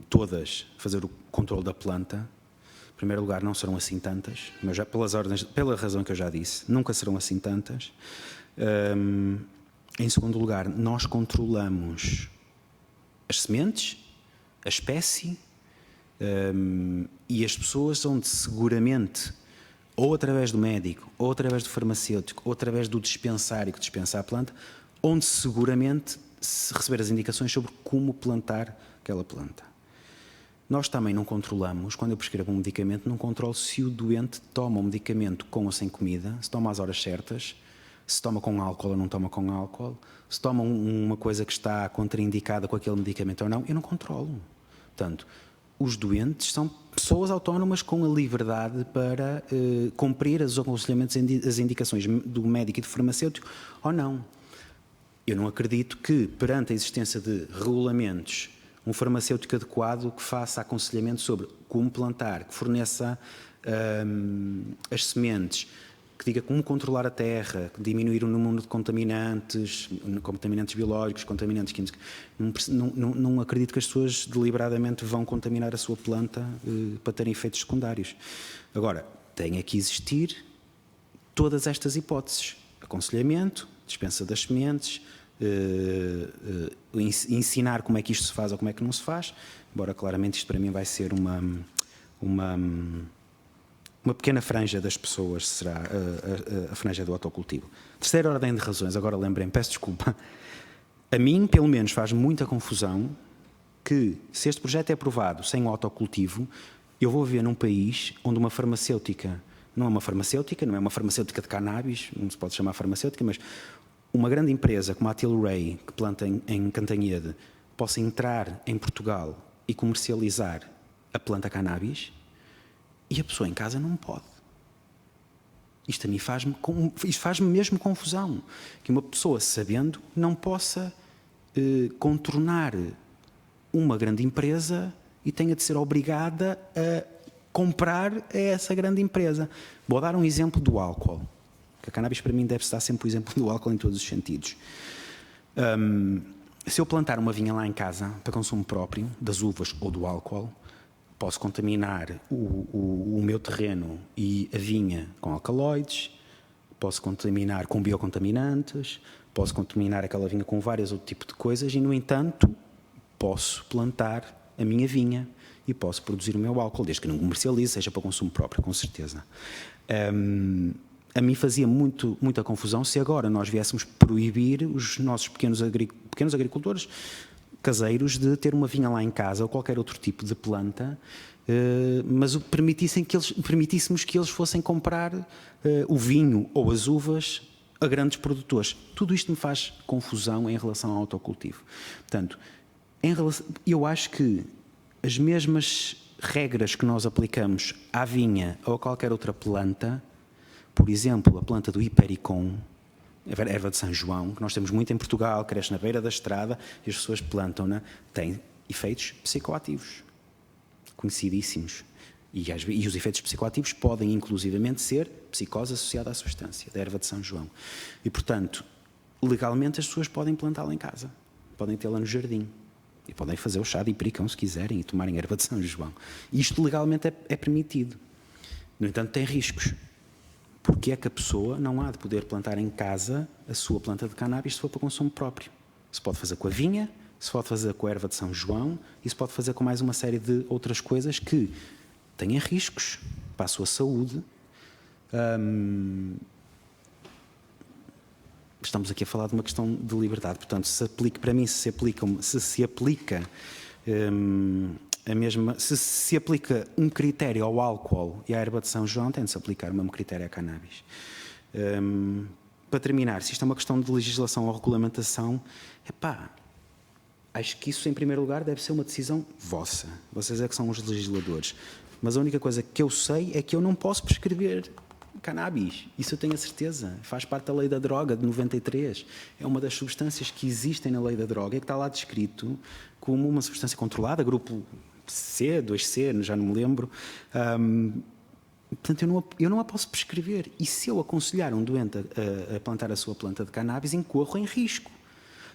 todas fazer o controle da planta, em primeiro lugar não serão assim tantas, mas já pela razão que eu já disse, nunca serão assim tantas. Em segundo lugar, nós controlamos as sementes, a espécie, e as pessoas onde seguramente, ou através do médico, ou através do farmacêutico, ou através do dispensário que dispensa a planta, onde seguramente se receber as indicações sobre como plantar aquela planta. Nós também não controlamos, quando eu prescrevo um medicamento, não controlo se o doente toma o medicamento com ou sem comida, se toma às horas certas, se toma com álcool ou não toma com álcool, se toma uma coisa que está contraindicada com aquele medicamento ou não, eu não controlo. Portanto, os doentes são pessoas autónomas com a liberdade para cumprir os aconselhamentos, as indicações do médico e do farmacêutico ou não. Eu não acredito que, perante a existência de regulamentos, um farmacêutico adequado que faça aconselhamento sobre como plantar, que forneça as sementes, que diga como controlar a terra, diminuir o número de contaminantes biológicos, contaminantes químicos. Não acredito que as pessoas deliberadamente vão contaminar a sua planta para terem efeitos secundários. Agora, tem que existir todas estas hipóteses: aconselhamento, dispensa das sementes, ensinar como é que isto se faz ou como é que não se faz, embora claramente isto para mim vai ser uma pequena franja das pessoas, será a franja do autocultivo. Terceira ordem de razões, agora lembrem, peço desculpa, a mim pelo menos faz muita confusão que, se este projeto é aprovado sem o autocultivo, eu vou viver num país onde uma farmacêutica, não é uma farmacêutica de cannabis, não se pode chamar farmacêutica, mas uma grande empresa como a Tilray, que planta em Cantanhede, possa entrar em Portugal e comercializar a planta cannabis, e a pessoa em casa não pode. Isto a mim faz-me mesmo confusão, que uma pessoa, sabendo, não possa contornar uma grande empresa e tenha de ser obrigada a comprar a essa grande empresa. Vou dar um exemplo do álcool. A cannabis para mim deve-se dar sempre o exemplo do álcool em todos os sentidos. Se eu plantar uma vinha lá em casa para consumo próprio, das uvas ou do álcool, posso contaminar o meu terreno e a vinha com alcaloides, posso contaminar com biocontaminantes, posso contaminar aquela vinha com vários outros tipos de coisas e, no entanto, posso plantar a minha vinha e posso produzir o meu álcool, desde que não comercialize, seja para consumo próprio, com certeza. A mim fazia muita confusão se agora nós viéssemos proibir os nossos pequenos agricultores caseiros de ter uma vinha lá em casa ou qualquer outro tipo de planta, mas permitíssemos que eles fossem comprar o vinho ou as uvas a grandes produtores. Tudo isto me faz confusão em relação ao autocultivo. Portanto, eu acho que as mesmas regras que nós aplicamos à vinha ou a qualquer outra planta, por exemplo, a planta do hipericon, a erva de São João, que nós temos muito em Portugal, cresce na beira da estrada e as pessoas plantam-na, tem efeitos psicoativos, conhecidíssimos. E os efeitos psicoativos podem, inclusivamente, ser psicose associada à substância, da erva de São João. E, portanto, legalmente as pessoas podem plantá-la em casa, podem tê-la no jardim. E podem fazer o chá de hipericão, se quiserem, e tomarem erva de São João. Isto legalmente é permitido. No entanto, tem riscos. Porque é que a pessoa não há de poder plantar em casa a sua planta de cannabis se for para consumo próprio? Se pode fazer com a vinha, se pode fazer com a erva de São João e se pode fazer com mais uma série de outras coisas que têm riscos para a sua saúde. Estamos aqui a falar de uma questão de liberdade. Portanto, se se aplica um critério ao álcool e à erva de São João, tem de se aplicar o mesmo critério à cannabis. Para terminar, se isto é uma questão de legislação ou regulamentação, acho que isso, em primeiro lugar, deve ser uma decisão vossa. Vocês é que são os legisladores. Mas a única coisa que eu sei é que eu não posso prescrever cannabis. Isso eu tenho a certeza. Faz parte da lei da droga, de 93. É uma das substâncias que existem na lei da droga e que está lá descrito como uma substância controlada, grupo C, 2C, já não me lembro. Portanto, eu não a posso prescrever. E se eu aconselhar um doente a plantar a sua planta de cannabis, incorro em risco.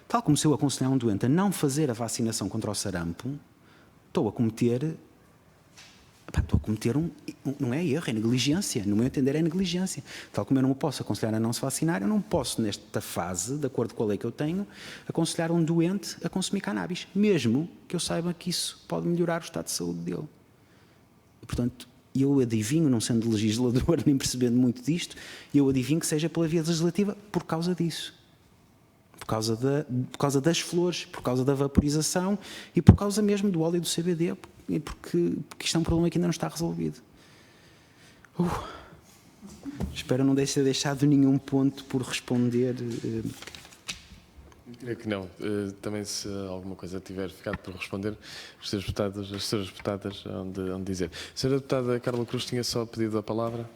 Tal como se eu aconselhar um doente a não fazer a vacinação contra o sarampo, estou a cometer não é erro, é negligência. No meu entender, é negligência. Tal como eu não me posso aconselhar a não se vacinar, eu não posso, nesta fase, de acordo com a lei que eu tenho, aconselhar um doente a consumir cannabis, mesmo que eu saiba que isso pode melhorar o estado de saúde dele. E, portanto, eu adivinho, não sendo legislador nem percebendo muito disto, eu adivinho que seja pela via legislativa por causa disso. Por causa das flores, por causa da vaporização e por causa mesmo do óleo do CBD, porque isto é um problema que ainda não está resolvido. Espero não ter deixado nenhum ponto por responder. Creio que não. Também, se alguma coisa tiver ficado por responder, as senhoras deputadas, onde dizer. A senhora deputada Carla Cruz tinha só pedido a palavra.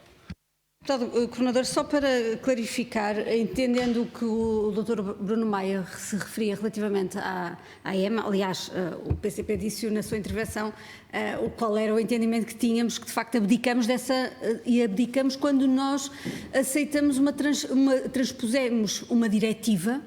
Deputado Coordenador, só para clarificar, entendendo que o Dr. Bruno Maia se referia relativamente à EMA, aliás, o PCP disse na sua intervenção qual era o entendimento que tínhamos, que de facto abdicamos dessa, e abdicamos quando nós aceitamos transpusemos uma diretiva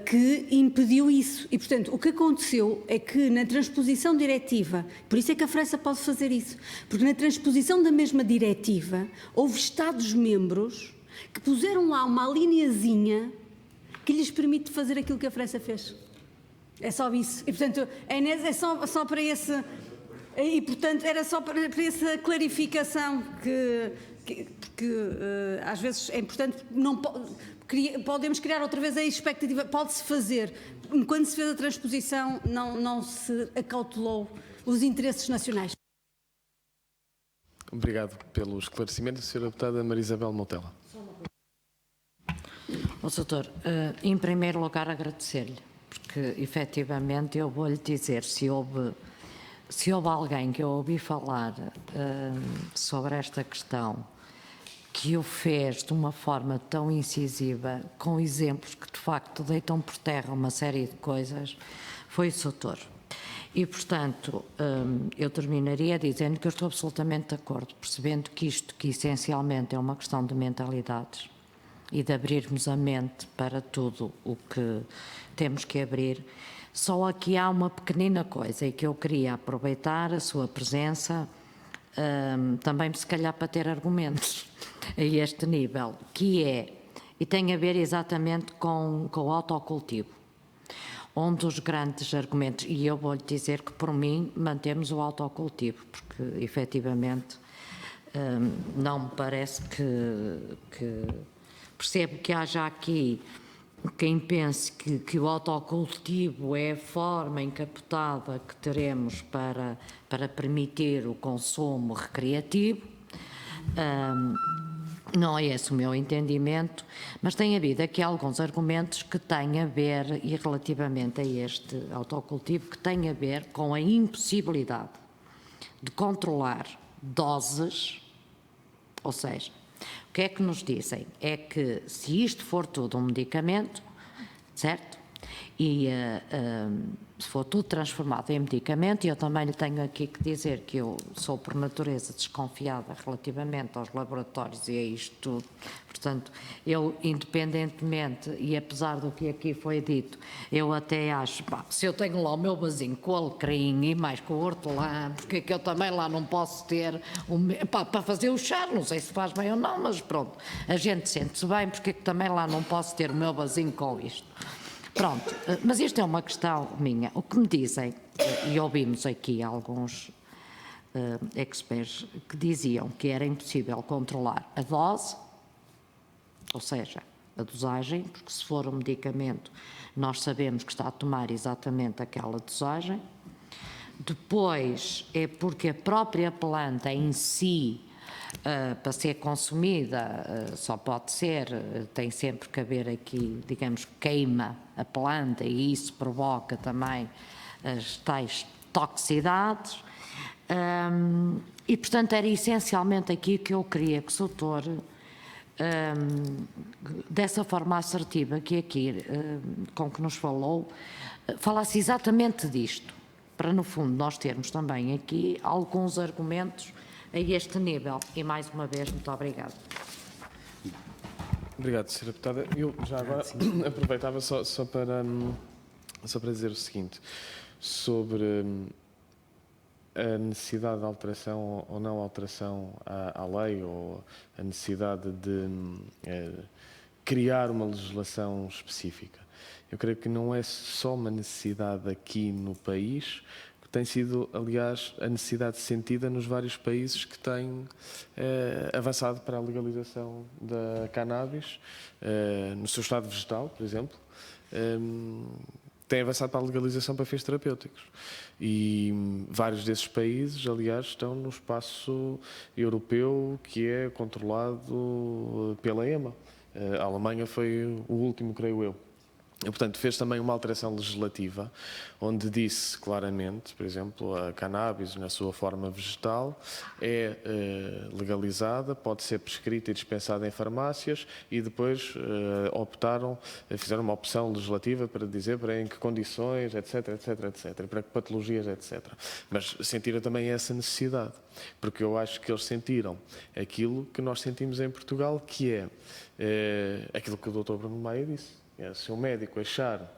que impediu isso. E, portanto, o que aconteceu é que na transposição diretiva, por isso é que a França pode fazer isso, porque na transposição da mesma diretiva houve Estados-membros que puseram lá uma linhazinha que lhes permite fazer aquilo que a França fez. É só isso. E, portanto, a Inês é só para esse... E, portanto, era só para essa clarificação porque às vezes é importante, podemos criar outra vez a expectativa, pode-se fazer, quando se fez a transposição não se acautelou os interesses nacionais. Obrigado pelo esclarecimento, Sra. Deputada Maria Isabel Montela. Doutor, em primeiro lugar agradecer-lhe, porque efetivamente eu vou-lhe dizer, se houve alguém que eu ouvi falar sobre esta questão que o fez de uma forma tão incisiva, com exemplos que de facto deitam por terra uma série de coisas, foi o Soutor. E, portanto, eu terminaria dizendo que eu estou absolutamente de acordo, percebendo que isto, que essencialmente é uma questão de mentalidades e de abrirmos a mente para tudo o que temos que abrir. Só aqui há uma pequenina coisa e que eu queria aproveitar a sua presença, também se calhar para ter argumentos a este nível, que é, e tem a ver exatamente com o autocultivo. Um dos grandes argumentos, e eu vou-lhe dizer que por mim mantemos o autocultivo, porque efetivamente não me parece que percebo que haja aqui quem pense que o autocultivo é a forma encapotada que teremos para permitir o consumo recreativo. Não é esse o meu entendimento, mas tem havido aqui alguns argumentos que têm a ver, e relativamente a este autocultivo, que têm a ver com a impossibilidade de controlar doses, ou seja, o que é que nos dizem? É que se isto for tudo um medicamento, certo? E se for tudo transformado em medicamento, e eu também lhe tenho aqui que dizer que eu sou por natureza desconfiada relativamente aos laboratórios e a isto tudo, portanto, eu independentemente, e apesar do que aqui foi dito, eu até acho, se eu tenho lá o meu vasinho com alecrim e mais com o hortelã, porque é que eu também lá não posso ter, para fazer o chá, não sei se faz bem ou não, mas pronto, a gente sente-se bem, porque é que também lá não posso ter o meu vasinho com isto. Pronto, mas isto é uma questão minha. O que me dizem, e ouvimos aqui alguns experts que diziam que era impossível controlar a dose, ou seja, a dosagem, porque se for um medicamento nós sabemos que está a tomar exatamente aquela dosagem. Depois é porque a própria planta em si, para ser consumida, só pode ser, tem sempre que haver aqui, digamos, queima a planta e isso provoca também as tais toxicidades. E, portanto, era essencialmente aqui que eu queria que o doutor, dessa forma assertiva que aqui, com que nos falou, falasse exatamente disto, para, no fundo, nós termos também aqui alguns argumentos a este nível. E, mais uma vez, muito obrigado. Obrigado, Sra. Deputada. Eu já agora aproveitava só para dizer o seguinte, sobre a necessidade de alteração ou não alteração à lei, ou a necessidade de criar uma legislação específica. Eu creio que não é só uma necessidade aqui no país, tem sido, aliás, a necessidade sentida nos vários países que têm avançado para a legalização da cannabis, no seu estado vegetal, por exemplo, têm avançado para a legalização para fins terapêuticos. E vários desses países, aliás, estão no espaço europeu que é controlado pela EMA. A Alemanha foi o último, creio eu. E, portanto, fez também uma alteração legislativa, onde disse claramente, por exemplo, a cannabis, na sua forma vegetal, é legalizada, pode ser prescrita e dispensada em farmácias, e depois fizeram uma opção legislativa para dizer para em que condições, etc, etc, etc, para que patologias, etc. Mas sentiram também essa necessidade, porque eu acho que eles sentiram aquilo que nós sentimos em Portugal, que é aquilo que o Dr. Bruno Maia disse. Se um médico achar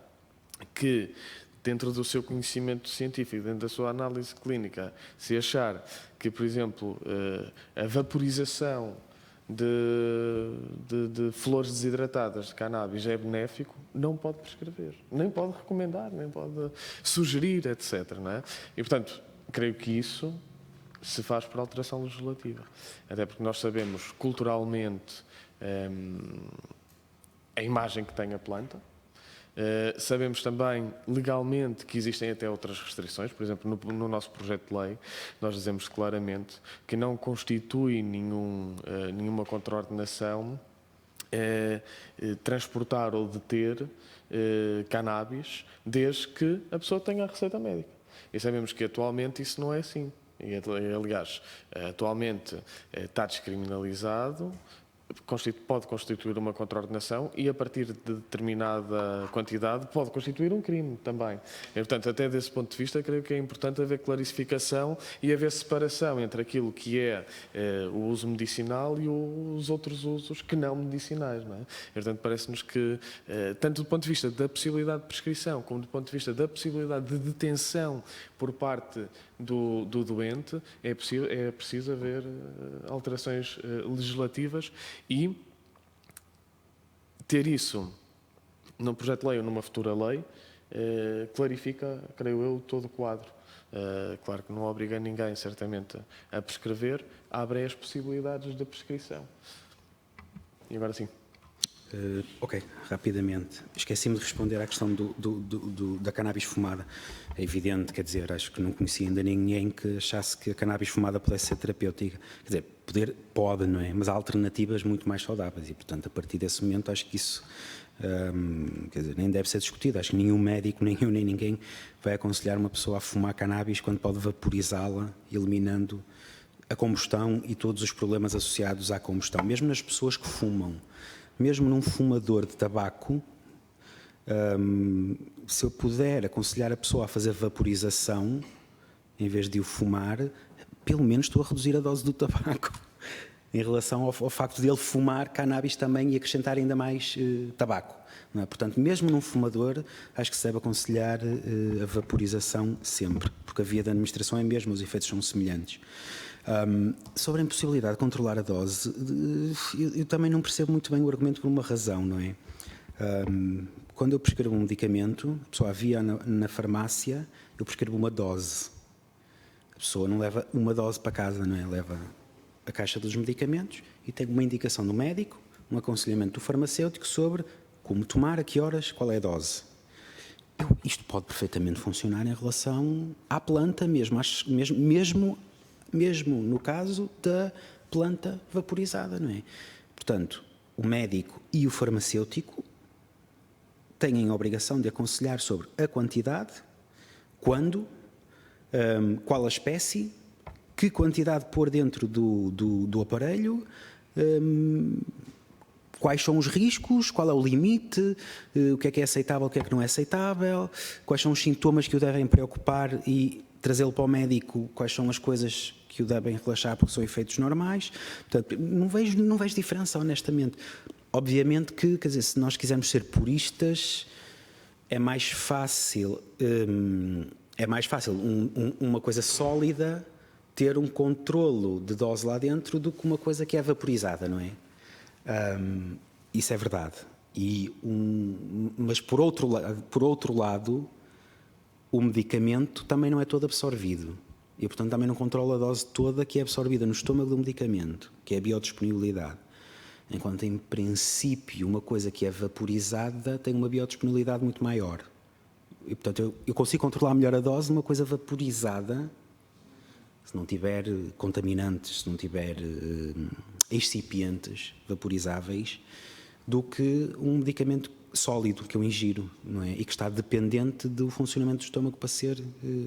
que, dentro do seu conhecimento científico, dentro da sua análise clínica, se achar que, por exemplo, a vaporização de flores desidratadas de cannabis é benéfico, não pode prescrever, nem pode recomendar, nem pode sugerir, etc. Não é? E, portanto, creio que isso se faz por alteração legislativa. Até porque nós sabemos, culturalmente, a imagem que tem a planta. Sabemos também, legalmente, que existem até outras restrições. Por exemplo, no nosso projeto de lei, nós dizemos claramente que não constitui nenhuma contraordenação transportar ou deter cannabis, desde que a pessoa tenha a receita médica. E sabemos que atualmente isso não é assim. E, aliás, atualmente está descriminalizado, pode constituir uma contraordenação e, a partir de determinada quantidade, pode constituir um crime também. E, portanto, até desse ponto de vista, creio que é importante haver clarificação e haver separação entre aquilo que é o uso medicinal e os outros usos que não medicinais. Não é? E, portanto, parece-nos que, tanto do ponto de vista da possibilidade de prescrição, como do ponto de vista da possibilidade de detenção por parte do doente, é preciso haver alterações legislativas e ter isso num projeto de lei ou numa futura lei clarifica, creio eu, todo o quadro. Claro que não obriga ninguém, certamente, a prescrever, abre as possibilidades da prescrição. E agora sim. Ok, rapidamente. Esqueci-me de responder à questão da cannabis fumada. É evidente, quer dizer, acho que não conhecia ainda ninguém que achasse que a cannabis fumada pudesse ser terapêutica. Quer dizer, pode, não é? Mas há alternativas muito mais saudáveis e, portanto, a partir desse momento, acho que isso quer dizer, nem deve ser discutido. Acho que nenhum médico, nem eu, nem ninguém vai aconselhar uma pessoa a fumar cannabis quando pode vaporizá-la, eliminando a combustão e todos os problemas associados à combustão. Mesmo nas pessoas que fumam. Mesmo num fumador de tabaco, se eu puder aconselhar a pessoa a fazer vaporização, em vez de o fumar, pelo menos estou a reduzir a dose do tabaco. Em relação ao facto de ele fumar cannabis também e acrescentar ainda mais tabaco. Não é? Portanto, mesmo num fumador, acho que se deve aconselhar a vaporização sempre, porque a via da administração é mesmo, os efeitos são semelhantes. Sobre a impossibilidade de controlar a dose, eu também não percebo muito bem o argumento por uma razão, não é? Quando eu prescrevo um medicamento, a pessoa havia na farmácia, eu prescrevo uma dose. A pessoa não leva uma dose para casa, não é? Leva a caixa dos medicamentos e tem uma indicação do médico, um aconselhamento do farmacêutico sobre como tomar, a que horas, qual é a dose. Isto pode perfeitamente funcionar em relação à planta mesmo no caso da planta vaporizada, não é? Portanto, o médico e o farmacêutico têm a obrigação de aconselhar sobre a quantidade, quando, qual a espécie, que quantidade pôr dentro do aparelho, quais são os riscos, qual é o limite, o que é aceitável, o que é que não é aceitável, quais são os sintomas que o devem preocupar e trazê-lo para o médico, quais são as coisas que o devem relaxar porque são efeitos normais. Portanto, não vejo diferença, honestamente. Obviamente que, quer dizer, se nós quisermos ser puristas, é mais fácil uma coisa sólida ter um controlo de dose lá dentro do que uma coisa que é vaporizada, não é? Isso é verdade. Mas por outro lado, o medicamento também não é todo absorvido. E, portanto, também não controla a dose toda que é absorvida no estômago do medicamento, que é a biodisponibilidade. Enquanto, em princípio, uma coisa que é vaporizada tem uma biodisponibilidade muito maior. E, portanto, eu consigo controlar melhor a dose de uma coisa vaporizada, se não tiver contaminantes, se não tiver excipientes vaporizáveis, do que um medicamento sólido que eu ingiro, não é? E que está dependente do funcionamento do estômago para ser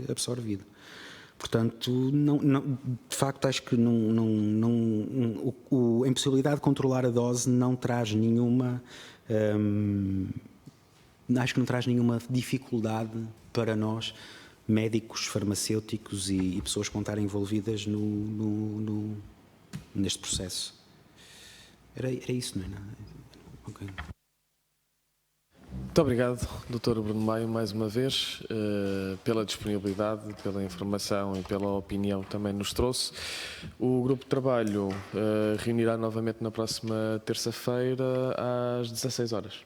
absorvido. Portanto, de facto, acho que a impossibilidade de controlar a dose não traz nenhuma... acho que não traz nenhuma dificuldade para nós, médicos, farmacêuticos e pessoas que vão estar envolvidas neste processo. Era isso, não é nada? Okay. Muito obrigado, Dr. Bruno Maio, mais uma vez, pela disponibilidade, pela informação e pela opinião que também nos trouxe. O grupo de trabalho reunirá novamente na próxima terça-feira às 16 horas.